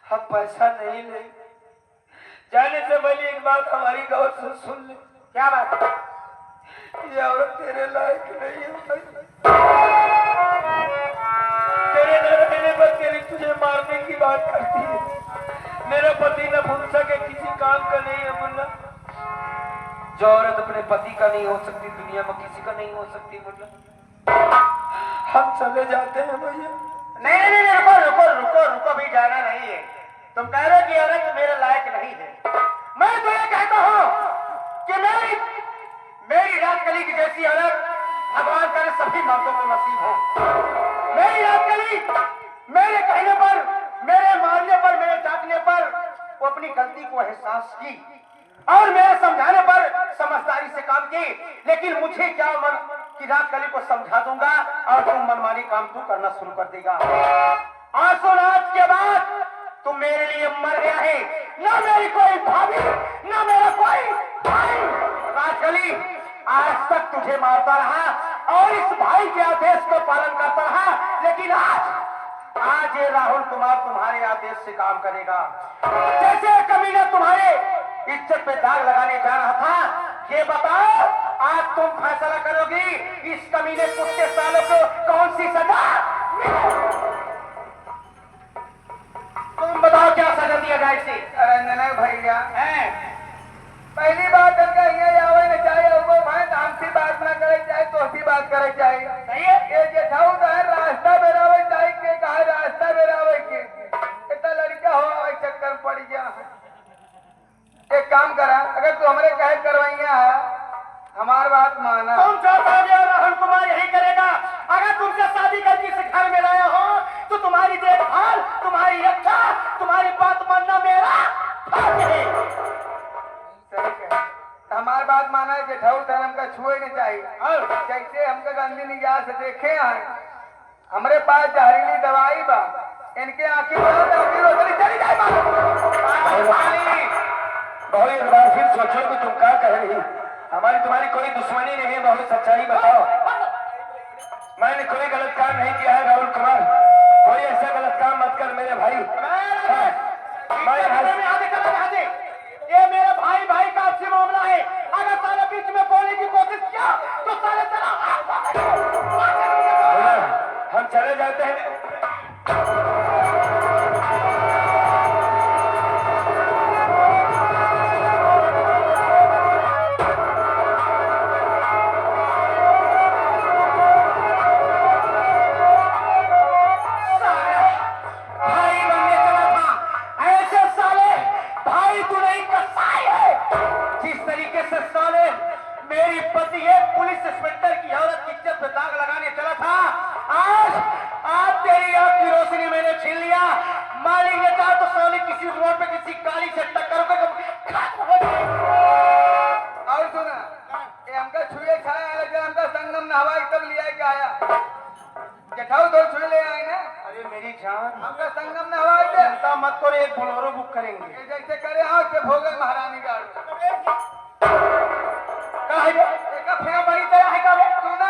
हम पैसा नहीं ले, जाने से पहले एक बात हमारी गौर से सुन ले। क्या बात? ये औरत तेरे लायक नहीं है भाई। तेरे न रहने पर तेरी तुझे मारने की बात करती है। मेरा पति न भूल सके किसी काम का नहीं है मुन्ना। जो औरत अपने पति का नहीं हो सकती, दुनिया में किसी का नहीं हो सकती मुन्ना। हम चले जाते हैं भैया। नहीं, रुको, भी जाना नहीं है। तुम कह रहे हो कि औरत मेरे लायक नहीं है। वो अपनी गलती को एहसास की और मेरे समझाने पर समझदारी से काम की। लेकिन मुझे क्या मन कि रात कली को समझा दूंगा और तुम मनमानी काम तू करना शुरू कर देगा। आज सुन, आज के बाद तुम मेरे लिए मर गया है, ना मेरी कोई भाभी ना मेरा कोई भाई। राजकली आज तक तुझे मारता रहा और इस भाई के आदेश को पालन करता रहा, लेकिन आज ये राहुल कुमार तुम्हारे आदेश से काम करेगा। जैसे कमीने तुम्हारे इज्जत पे दाग लगाने जा रहा था, ये बताओ आज तुम फैसला करोगी इस कमीने कुत्ते सालों को कौन सी सजा? तुम बताओ क्या सजा दिया जाए इसे? रंजना भैया पहली बात ये आवे न चाहे वो भाई हमसे बात ना करे चाहे तो सी बात करे चाहे। सही है? ये जेठाऊ तो है रास्ता बेरावे चाहे के कहा रास्ता बेरावे के इतना लड़का हो आवे चक्कर पड़ गया। एक काम करा, अगर तू हमरे कहे करवाइया है हमार बात माना। तुम जो कहोगे राहुल कुमार यही करेगा। अगर तुमसे शादी करके इस घर में लाया हो तो तुम्हारी देखभाल, तुम्हारी रक्षा, तुम्हारी बात मानना मेरा फर्ज है। सही कहे, हमार बात माना है जेठाऊ धर्म का छुए नहीं चाहिए। जैसे हमको गंदी निगाह से देखे हैं, हमारे पास जहरीली दवाई बा, इनके आंखें चली जाए। बहुत एक बार फिर सोचो कि तुम क्या कह रही। हमारी तुम्हारी कोई दुश्मनी नहीं है, बहुत सच्चाई बताओ। मैंने कोई गलत काम नहीं किया है राहुल कुमार, कोई ऐसा गलत काम मत कर मेरे भाई। ये मेरे भाई भाई का आपसी मामला है। अगर सारे बीच में बोलने की कोशिश किया तो सारे हम चले जाते हैं। मेरी पति एक पुलिस इंस्पेक्टर की औरत की इज्जत पे दाग लगाने चला था, आज तेरी आंख की रोशनी मैंने छीन लिया। मालिक ने कहा तो सोनी किसी रोड पे किसी काली से टक्कर खत्म हो जाए। और सुना, ये हमका छुए छाया लेकिन हमका संगम नहवा तक लिया के आया। जेठाऊ तो छुए ले आए ना। अरे मेरी जान, हमका संगम नहवा दे। चिंता मत करो, एक बोलेरो बुक करेंगे। ये जैसे करे हाथ से भोगे महारानी गाड़ फेंका बड़ी तरह है का सुना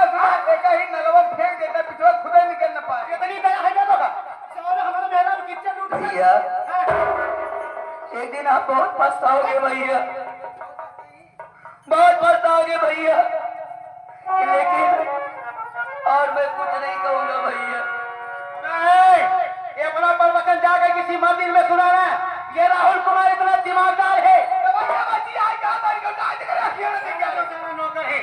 एक ही नलवा फेंक देता, पिछवा खुद ही निकल न पाए। कितनी तरह है क्या होगा? हमारा मेहरा किचन लूट भैया एक दिन आप बहुत पछताओगे भैया, बहुत पछताओगे भैया, लेकिन और मैं कुछ नहीं कहूंगा भैया। ये अपना प्रवचन जाकर किसी मंदिर में सुनाना। ये राहुल कुमार इतना दिमागदार है, नौकर है,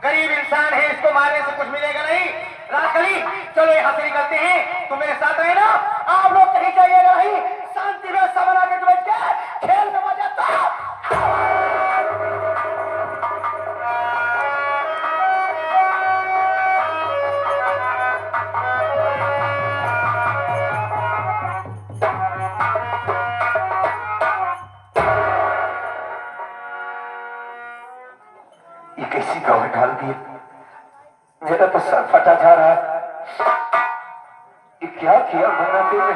गरीब इंसान है, इसको मारने से कुछ मिलेगा नहीं। राजकली चलो यहाँ से निकलते हैं, तुम मेरे साथ रहना। आप लोग कहीं जाइएगा नहीं, शांति में सबला के बैठ के खेल में मजा तो। कैसी दवा डाल दी, मेरा तो सर फटा जा रहा है। ये क्या किया मना तुमने?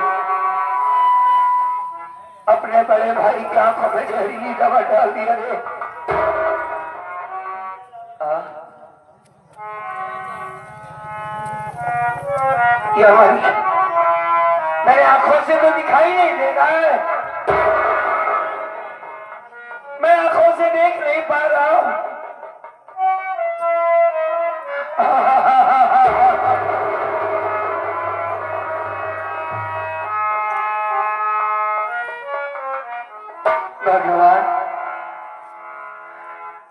अपने बड़े भाई की आंखों में जहरीली दवा डाल दिया रे। ये हमारी मेरे आंखों से तो दिखाई नहीं दे रहा है, मैं आंखों से देख नहीं पा रहा हूं। भगवान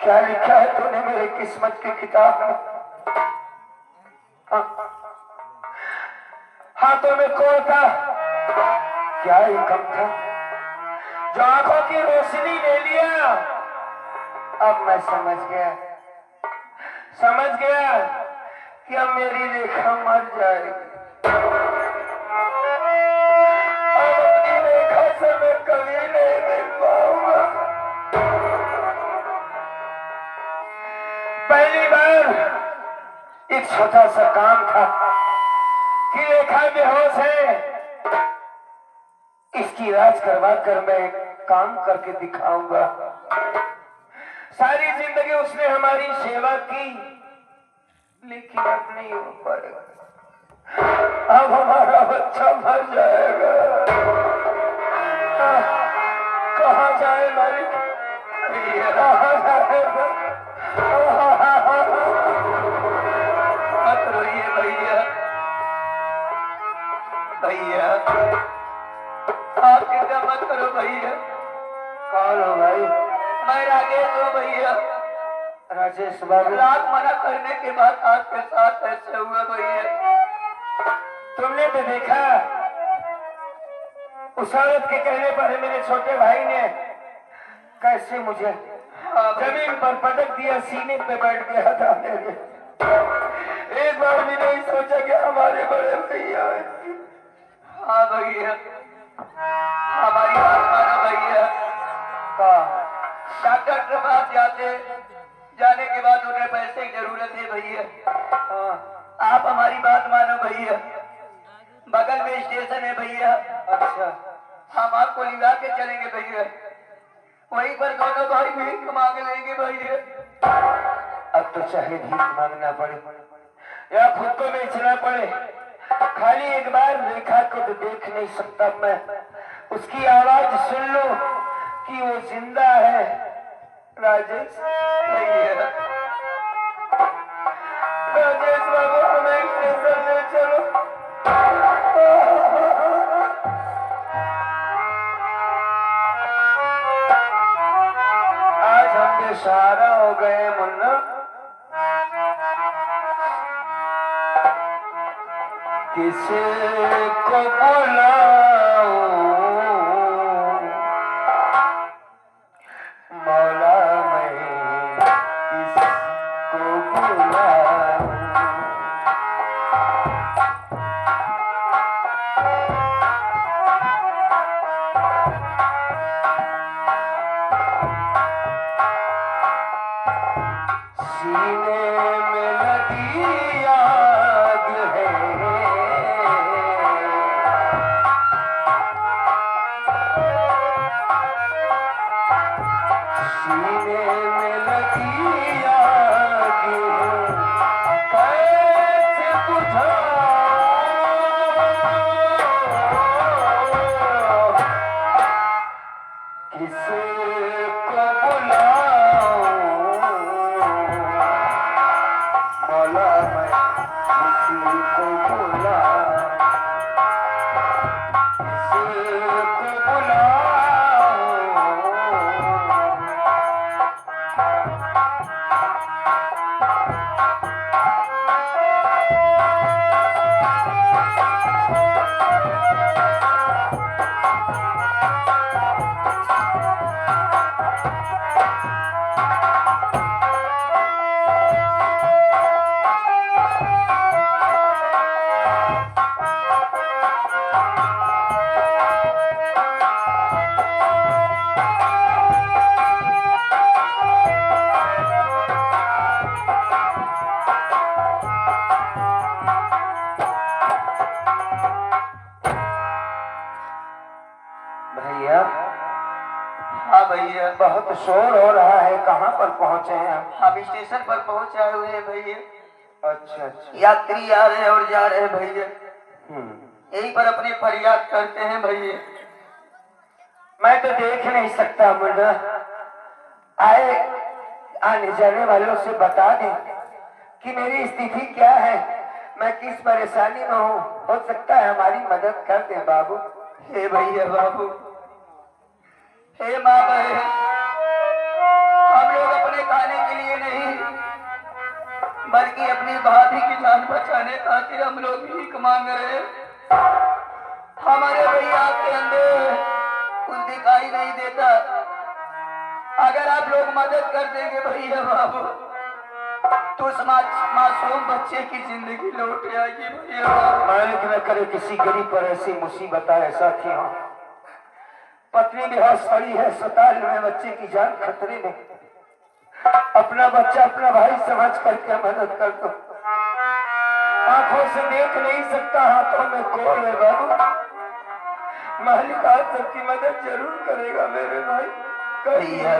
क्या लिखा है तूने मेरे किस्मत की किताब में? हाथों में कौन था, क्या ही कम था जो आंखों की रोशनी ले लिया। अब मैं समझ गया कि अब मेरी रेखा मर जाएगी। अब अपनी रेखा से मैं कभी नहीं उसकी इलाज करवा कर मैं काम करके दिखाऊंगा। सारी जिंदगी उसने हमारी सेवा की, लेकिन अब नहीं हो पाएगा। अब हमारा बच्चा मर जाएगा। कहाँ जाए मालिक? मत रोइए भैया, भैया आप चिंता मत करो भैया। कौन हो भाई? मैं राजेश हूँ भैया। राजेश बाबू, लाख मना करने के बाद आपके साथ ऐसे हुआ भैया। तुमने तो देखा उस औरत के कहने पर मेरे छोटे भाई ने कैसे मुझे जमीन पर पटक दिया, सीने पे बैठ गया था मेरे। एक बार भी नहीं सोचा कि हमारे बड़े भैया। हाँ भैया, हमारी बात मानो भैया। डॉक्टर के पास जाने के बाद उन्हें पैसे की जरूरत है भैया। आप हमारी बात मानो भैया, बगल में स्टेशन है भैया। अच्छा, हम आपको लिवा के चलेंगे भैया, वहीं पर दोनों भाई भीख मांग लेंगे भैया। अब तो चाहे भीख मांगना पड़े या खुद को बेचना पड़े, खाली एक बार रेखा को तो देख नहीं सकता मैं, उसकी आवाज सुन लो कि वो जिंदा है। राजेश भैया, राजेश बाबू हमें स्टेशन ले चलो। आज हम बेसहारा हो गए मुन्ना, किसे को बुलाऊं मौला, मैं किसको बुलाऊं। सीने में लगी आग है, सीने में लगी आग है, कैसे बुझाऊं, किसे को बुलाऊं मौला, मैं किसी को बुलाऊं, किसी को बुलाऊं। भैया, हाँ भैया, बहुत शोर हो रहा है, कहाँ पर पहुँचे हैं हम? स्टेशन पर पहुँचे हुए हैं भैया। अच्छा अच्छा, यात्री आ रहे हैं और जा रहे हैं भैया, यहीं पर अपनी फरियाद करते हैं भैया। मैं तो देख नहीं सकता मुन्ना, आए आने जाने वालों से बता दें कि मेरी स्थिति क्या है, मैं किस परेशानी में हूँ, हो सकता है हमारी मदद कर दे बाबू। हे भैया बाबू, हे माँ बहन, हम लोग अपने खाने के लिए नहीं बल्कि अपनी भाभी की जान बचाने खातिर हम लोग भीख मांग रहे हैं। हमारे भैया के अंदर कुछ दिखाई नहीं देता, अगर आप लोग मदद कर देंगे भैया बाबू तो उस मासूम बच्चे की जिंदगी लौट आएगी भैया। मालिक न करे किसी गरीब पर ऐसी मुसीबत आए साथी हो, पत्नी बेहोश पड़ी है अस्पताल में, बच्चे की जान खतरे में, अपना बच्चा अपना भाई समझ करके मदद कर दो। आंखों से देख नहीं सकता, हाथों में कोड़ है बाबू, मालिक आज सबकी मदद जरूर करेगा मेरे भाई। भैया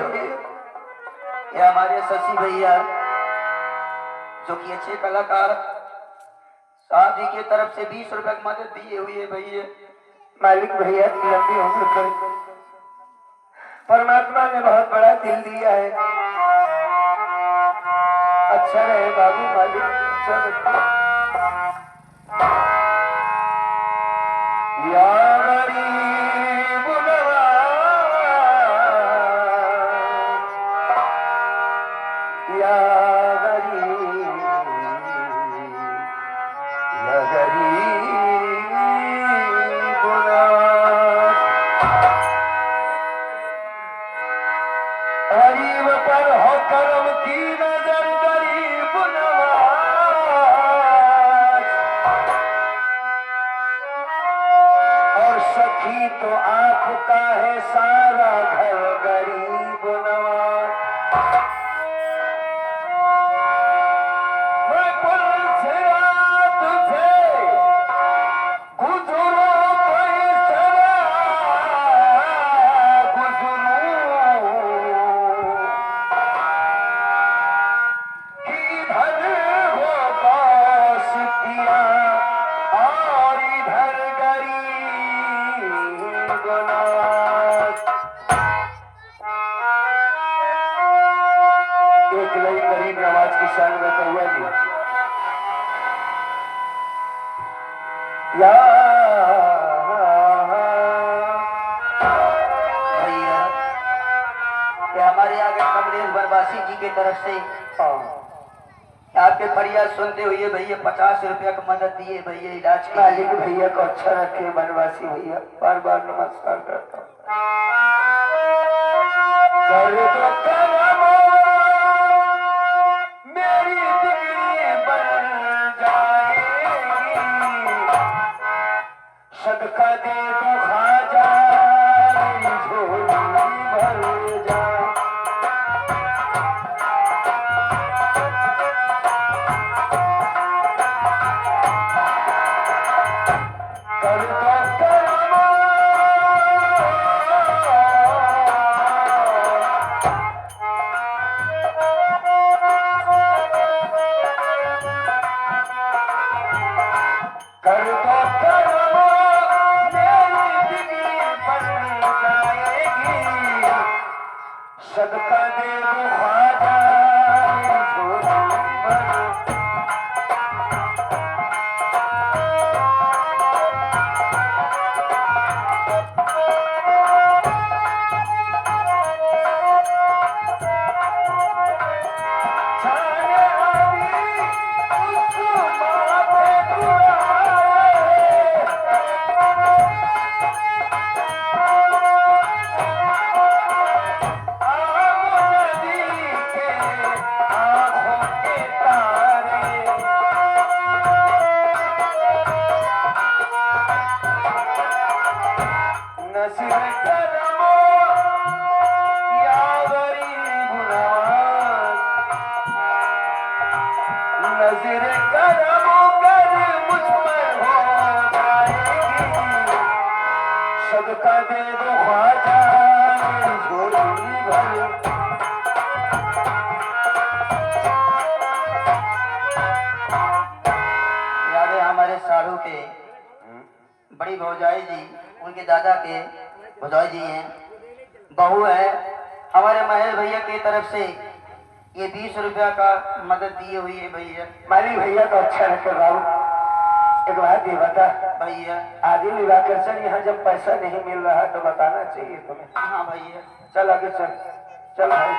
ये हमारे शशि भैया जो कि अच्छे कलाकार साहब जी की तरफ से 20 रुपए की मदद दिए हुई है भैया। मालिक भैया की लंबी उम्र करे, परमात्मा ने बहुत बड़ा दिल दिया है। अच्छा रहे बाबू, मालिक अच्छा रहे। या गरीब नवाज, या गरीब, या गरीब नवाज। गरीब पर हो करम की नजर, गरीब नवाज। और सखी तो आपका है सारा घर, गरीब नवाज। मैं पुल से रात से गुजरूं कोई सरा गुजरूं, किधर हो बस पिया और इधर गरीब नवाज। एक लई गरीब नवाज की शान में कहुआ जी। या भैया ये हमारे आगे कमलेश बनवासी जी की तरफ से आपके फरियाद सुनते हुए भैया 50 रुपया की मदद दिए भैया इलाज के लिए। मालिक भैया को अच्छा रखे, बनवासी भैया बार बार नमस्कार करता हूँ। कर दो करम मेरी बिगड़ी बन जाएगी, सदका दे दो खाजा मेरी झोली भर जाए। कर दो करम कर दो करम मेरी बिगड़ी बन जाएगी, सदका दे दो ख्वाजा मेरी झोली भर। जाने आवी उस माथे दुआए, आम नदी के आँखों के तारे। नसीब करमो या गरीब नवाज, नजर करम कर मुझ पर हो जाएगी, सदका दे दो ख्वाजा मेरी झोली भर। याद है हमारे साधु के बड़ी भौजाई जी, उनके दादा के भौजाई जी हैं, बहू है। हमारे महेश भैया की तरफ से ये 20 रुपया का मदद दिए हुई है भैया। मालिक भैया को अच्छा रखे बाबू। एक बात ये बता भैया आदि निराकर्षण यहाँ जब पैसा नहीं मिल रहा तो बताना चाहिए तुम्हें। हाँ भैया चल आगे चल, चल भाई।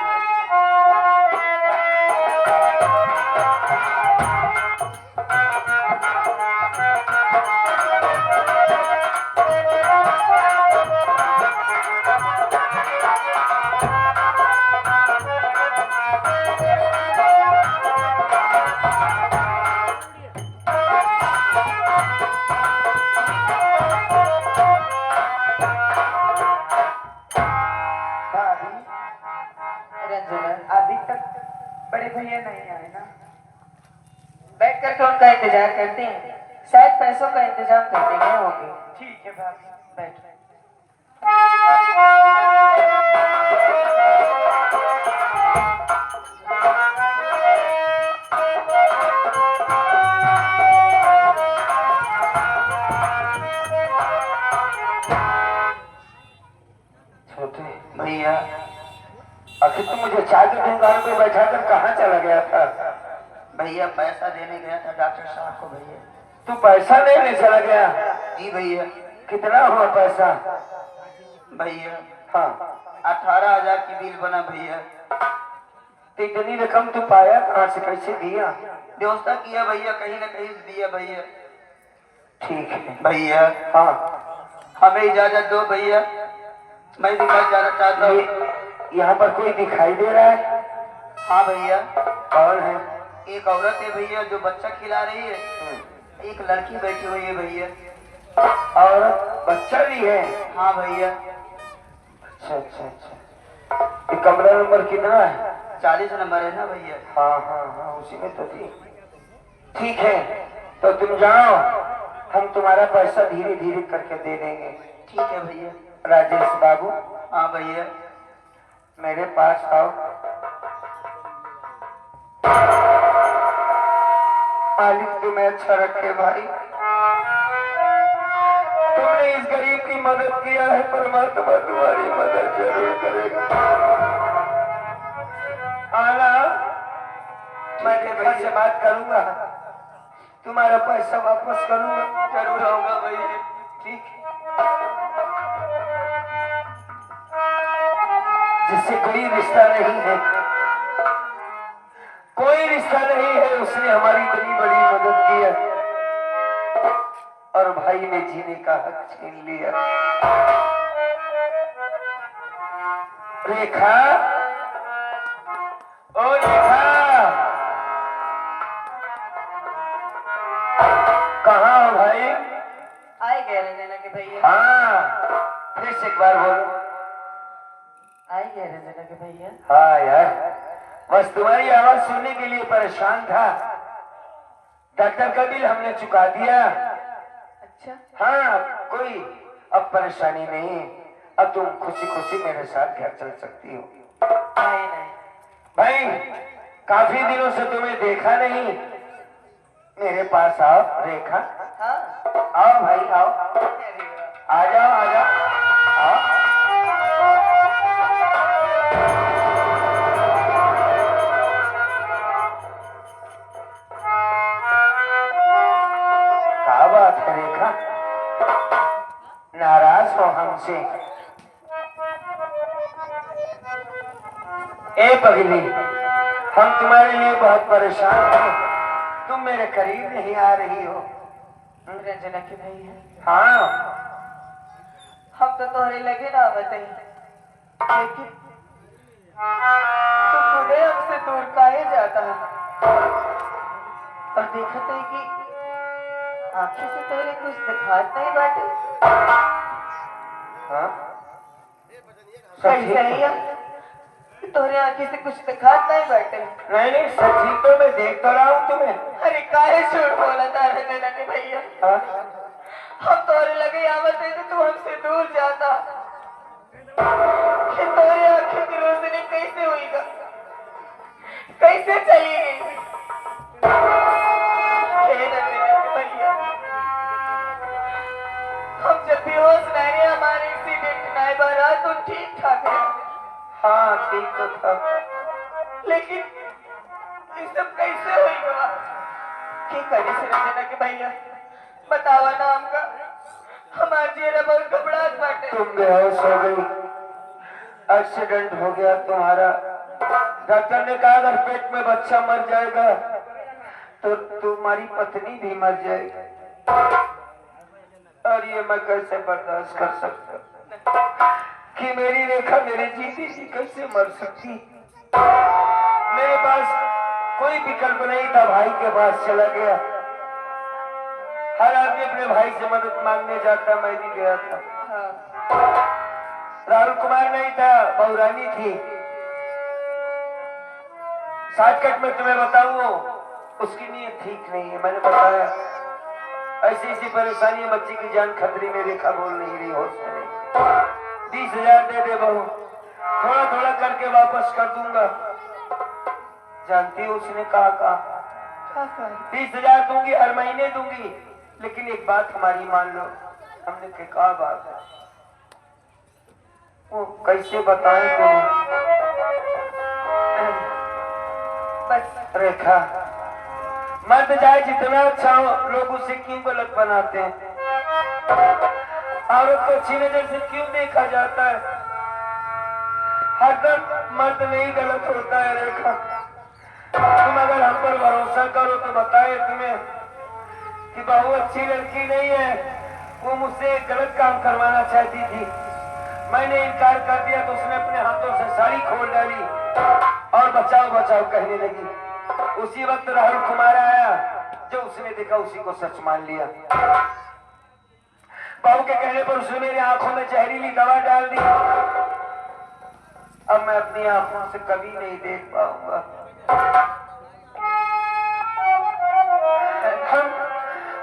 अभी तक बड़े भैया नहीं आए ना। बैठ करके उनका इंतजार करते हैं, शायद पैसों का इंतजाम करते गए होंगे। ठीक है भाभी बैठ। छोटे भैया आखिर तुम मुझे चादर दुकान पे बैठा कर कहाँ चला गया था? भैया पैसा देने गया था डॉक्टर साहब को भैया। तू पैसा लेने चला गया? जी भैया। कितना हुआ पैसा? भैया हाँ 18,000 की बिल बना भैया। तो इतनी रकम तू पाया कहाँ से, कैसे दिया? व्यवस्था किया भैया, कहीं ना कहीं से दिया भैया। ठीक है भैया हाँ। हमें इजाजत दो भैया, मैं दिखाई जाना चाहता हूँ। यहाँ पर कोई दिखाई दे रहा है? हाँ भैया। कौन है? एक औरत है भैया जो बच्चा खिला रही है, एक लड़की बैठी हुई है भैया। और बच्चा भी है? हाँ भैया। अच्छा अच्छा अच्छा। ये कमरा नंबर कितना है? 40 नंबर है ना भैया। हाँ हाँ हाँ उसी में तो थी। ठीक है तो तुम जाओ, हम तुम्हारा पैसा धीरे धीरे करके दे देंगे। ठीक है भैया। राजेश बाबू हाँ भैया। मेरे पास आओ। मालिक तुम्हें अच्छा रखे भाई, तुमने इस गरीब की मदद किया है, परमात्मा तुम्हारी मदद जरूर करेगा। आना मैं देखा से बात करूंगा, तुम्हारा पैसा वापस करूंगा। जरूर आऊंगा भैया। ठीक जिससे कोई रिश्ता नहीं है, कोई रिश्ता नहीं है, उसने हमारी इतनी बड़ी मदद की है और भाई ने जीने का हक छीन लिया। रेखा, ओ रेखा, कहाँ हो भाई? आए गए रंजना के भैया। हाँ फिर से एक बार बोलो। आए गए रंजना के भैया। हाँ यार, बस तुम्हारी आवाज सुनने के लिए परेशान था। डॉक्टर का बिल हमने चुका दिया। अच्छा हाँ कोई अब परेशानी नहीं, अब तुम खुशी खुशी मेरे साथ घर चल सकती हो। नहीं नहीं भाई काफी दिनों से तुम्हें देखा नहीं, मेरे पास आओ। रेखा हाँ आओ भाई आओ, अरे वाह। आ जाओ आ जाओ आओ। क्या बात है रेखा, नाराज हो हमसे? ए पगली, हम तुम्हारे लिए बहुत परेशान हैं, तुम मेरे करीब नहीं आ रही हो। रंजना के भैया हाँ हम तो तोहरे लगे ना बताई, लेकिन तू खुदे हमसे दूर काहे जाता है? और देखत है कि आंखें से तेरे कुछ दिखात नहीं बाटे। हाँ सही सही है, तोहरे आंखें से कुछ दिखात नहीं बाटे। नहीं नहीं सच्ची तो मैं देख तो रहा हूँ तुम्हें। अरे काहे झूठ बोला था रंजना के भैया? हाँ? हम तोरे लगे आवत है तो तू हमसे दूर जाता, कि तोरे आंखें की रोशनी कैसे हुईगा, कैसे चली गई? हे रंजना के भैया, हम जब भी होश नहीं, हमारे एक्सीडेंट नहीं बना तो ठीक ठाक है। हाँ ठीक तो था, लेकिन ये सब कैसे होगा? क्या करे से रंजना के भैया, बतावा ना हमका, हमार चेहरा बहुत घबराहट बाटे। तुम बेहोश हो गई, एक्सीडेंट हो गया तुम्हारा। डॉक्टर ने कहा अगर पेट में बच्चा मर जाएगा तो तुम्हारी पत्नी भी मर जाएगी, और ये मैं कैसे बर्दाश्त कर सकता कि मेरी रेखा मेरे जीती जी कैसे मर सकती। मेरे पास कोई विकल्प नहीं था, भाई के पास चला गया। हर आदमी अपने भाई से मदद मांगने जाता, मैं भी गया था। राहुल कुमार नहीं था, बहुरानी थी। शॉर्टकट में तुम्हें बताऊं, उसकी नीयत ठीक नहीं है। मैंने बताया ऐसी ऐसी परेशानी, बच्ची की जान खतरे में, रेखा बोल नहीं रही, होश में नहीं। 20,000 दे दे बहू, थोड़ा थोड़ा करके वापस कर दूंगा। जानती हो उसने कहा 20,000 दूंगी, हर महीने दूंगी, लेकिन एक बात हमारी मान लो, हमने के कहा बात है, वो कैसे बताएं तुम्हें? बस रेखा, मर्द जाए जितना अच्छा हो, लोग उसे क्यों गलत बनाते हैं? औरत को अच्छी नजर से क्यों देखा जाता है? हरदम मर्द नहीं गलत होता है। रेखा, तुम अगर हम पर भरोसा करो तो बताए तुम्हें कि बहू अच्छी लड़की नहीं है, वो मुझसे गलत काम करवाना चाहती थी। मैंने इनकार कर दिया तो उसने अपने हाथों से साड़ी खोल डाली और बचाओ बचाओ कहने लगी। उसी वक्त राहुल कुमार आया, जो उसने देखा उसी को सच मान लिया। बहू के कहने पर उसने मेरी आंखों में जहरीली दवा डाल दी। अब मैं अपनी आंखों से कभी नहीं देख पाऊंगा।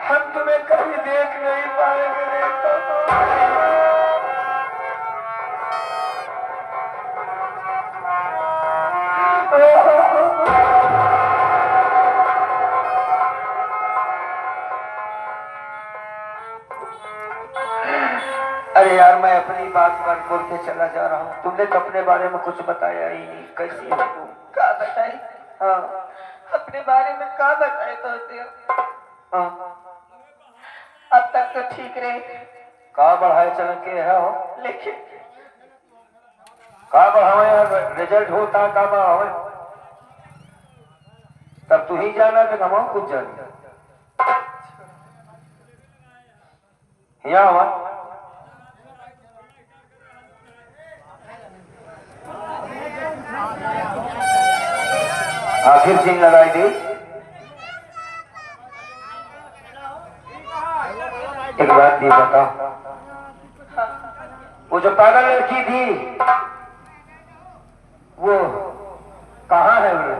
हम तुम्हें कभी देख नहीं पाएंगे रेखा। अरे यार, मैं अपनी बात पर बोल के चला जा रहा हूँ। तुमने तो अपने बारे में कुछ बताया ही नहीं। कैसी हो तुम? क्या बताई? हाँ अपने बारे में क्या बताए तो होते हो? हाँ, अब तक तो ठीक रहे, कहा बढ़ाए चल के है हो, लेकिन कहा बढ़ाओ यार, रिजल्ट होता कहा बढ़ाओ, तब तू ही जाना तो कमाओ कुछ जाना। यहाँ हुआ आखिर सीन लगाई दी। एक बात ये बताओ, वो जो पागल लड़की थी वो कहाँ है? वो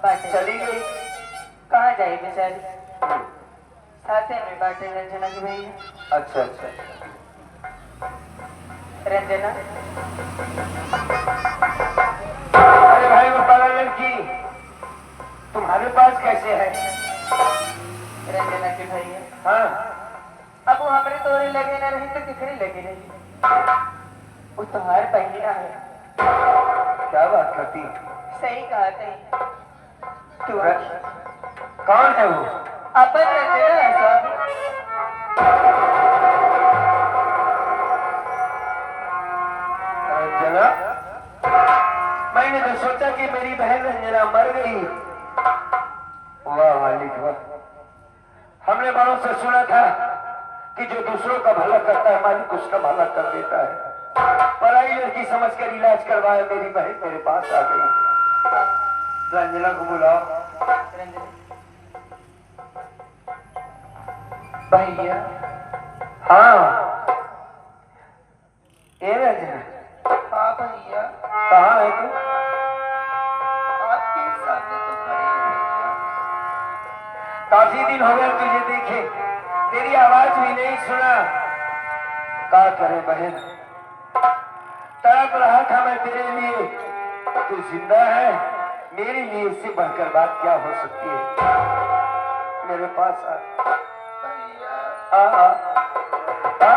बाटे चली गई। कहाँ जाए बेचारी? साथे में बाटे रंजना की भैया। अच्छा अच्छा, रंजना, अरे भाई वो पागल लड़की तुम्हारे पास कैसे है? रंजना की भैया, हाँ, अब वो हमारे तोरे लगे न रही तो किसरी लगी रही? वो तुम्हार बहिना है। क्या बात करती? सही कहा थे तू। कौन है वो? अपन रंजना है स्वामी। रंजना? मैंने तो सोचा कि मेरी बहन रंजना मर गई। वाह मालिक वाह, हमने बड़ों से सुना था कि जो दूसरों का भला करता है मालिक उसका भला कर देता है। पराई लड़की समझकर इलाज करवाया, मेरी बहन मेरे पास आ गई। रंजना को बुलाओ। रंजना भैया, हाँ, ये रंजना हाँ भैया, कहाँ है तू? आपके सामने तो खड़ी है भैया। काफी दिन हो गए तुझे देखे, तेरी आवाज भी नहीं सुना। क्या करे बहन, तड़प रहा था मैं तेरे लिए। तू जिंदा है, मेरे लिए इससे बढ़कर बात क्या हो सकती है? मेरे पास आ। भैया, आ, आ, आ।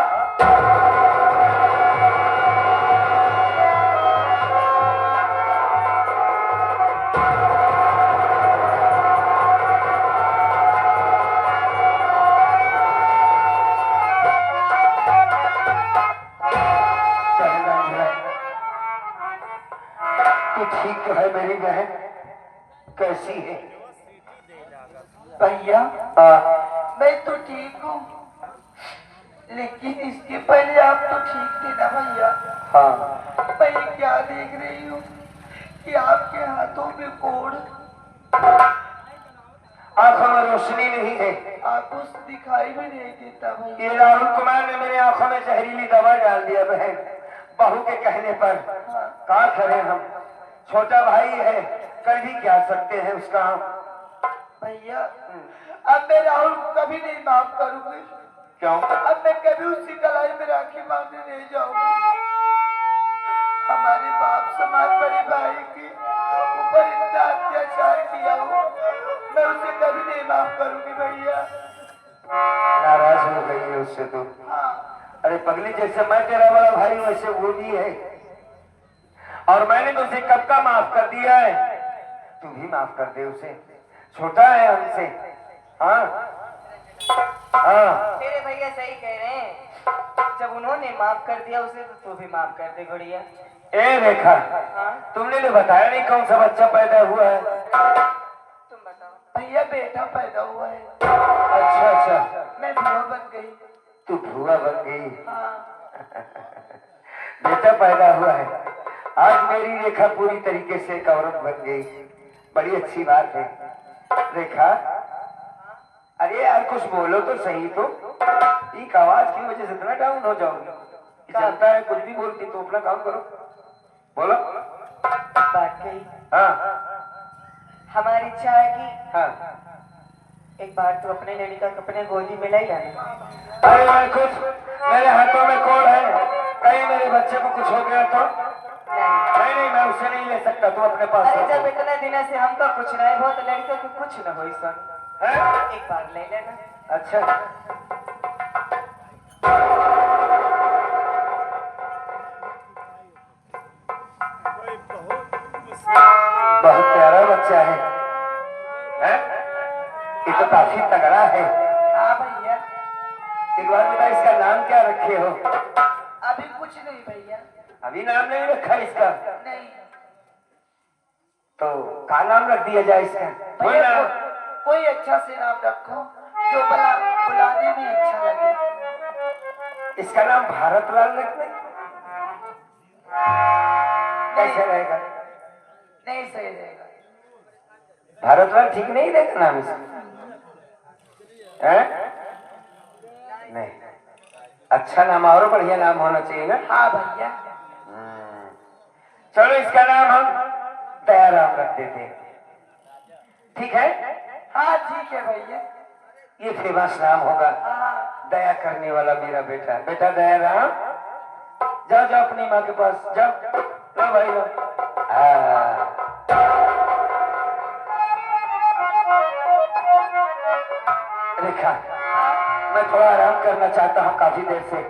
तू ठीक तो है मेरी बहन? कैसी है? भैया हाँ, मैं तो ठीक हूँ, लेकिन इसके पहले आप तो ठीक थे ना भैया? हाँ, मैं क्या देख रही हूँ कि आपके हाथों में कोड़, आंखों में रोशनी नहीं है। आपको दिखाई भी नहीं देता भैया। ये राहुल कुमार ने मेरे आंखों में जहरीली दवा डाल दिया बहन, बहू के कहने पर। क्या करें हम, छोटा भाई है, कर भी क्या सकते हैं उसका हम। भैया, अब मैं राहुल को कभी नहीं माफ करूंगी। क्यों? अब मैं कभी उसकी कलाई में राखी बांधने नहीं जाऊंगी। हमारे बाप समाज बड़े भाई के ऊपर इतना अत्याचार किया हो, मैं उसे कभी नहीं माफ करूंगी भैया। नाराज हो गई है उससे तो? हाँ पगली जैसे मैं तेरा बड़ा भाई वैसे वो भी है, और मैंने तो उसे कब का माफ कर दिया है, तू भी माफ कर दे उसे, छोटा है हमसे। हाँ हाँ तेरे भैया सही कह रहे हैं, जब उन्होंने माफ कर दिया उसे तो तू भी माफ कर दे गुड़िया। ए रेखा, हाँ तुमने तो बताया नहीं कौन सा बच्चा पैदा हुआ है। तुम बताओ। भैया बेटा पैदा हुआ है, अच्छा अच्छा, मैं बुआ बन गई। तू भुआ बन गई। हाँ बेटा पैदा हुआ है। आज मेरी रेखा पूरी तरीके से एक औरत बन गई, बड़ी अच्छी बात है। रेखा, अरे यार कुछ बोलो तो सही, तो एक आवाज की वजह से इतना डाउन हो जाओगी। चलता है कुछ भी बोलती तो अपना काम करो, बोलो। बात कही। हाँ हमारी इच्छा है कि हाँ। एक बार तू अपने लड़का को अपने गोदी में ले लेना। अरे मैं कुछ, मेरे हाथों में कौन है, कहीं मेरे बच्चे को कुछ हो गया तो? नहीं नहीं मैं उसे नहीं ले सकता, तू अपने पास अरे रखो। जब इतने दिन से हमका कुछ नहीं बहुत लड़के को कुछ न हो सन, हैं? एक बार ले लेना। अच्छा बहुत प्यारा बच्चा है, हैं? ये तो काफी तगड़ा है। हाँ भैया, एक बार बता, इसका नाम क्या रखे हो? अभी कुछ नहीं भैया। अभी नाम नहीं रखा इसका, नहीं तो क्या नाम रख दिया जाए इसका? कोई भैया, नाम? कोई अच्छा से नाम रखो जो बुलाने में अच्छा लगे। इसका नाम भारतलाल रख दे, कैसे रहेगा? नहीं सही रहेगा। भारतलाल ठीक नहीं रहेगा नाम इसका, हैं? नहीं, अच्छा नाम और बढ़िया नाम होना चाहिए ना। हाँ भैया, चलो इसका नाम हम दयाराम रख देते हैं, ठीक है? हाँ ठीक है भैया। ये फेमस नाम होगा, हाँ दया करने वाला मेरा बेटा। बेटा दयाराम, जाओ जाओ अपनी माँ के पास जाओ, लो भाई लो। रेखा, मैं थोड़ा आराम करना चाहता हूँ, काफी देर से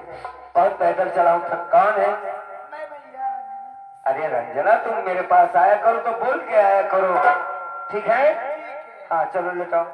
बहुत पैदल चला हूँ, थकान है। मैं भैया, अरे रंजना, तुम मेरे पास आया करो तो बोल के आया करो, ठीक है? हाँ चलो लेटाओ।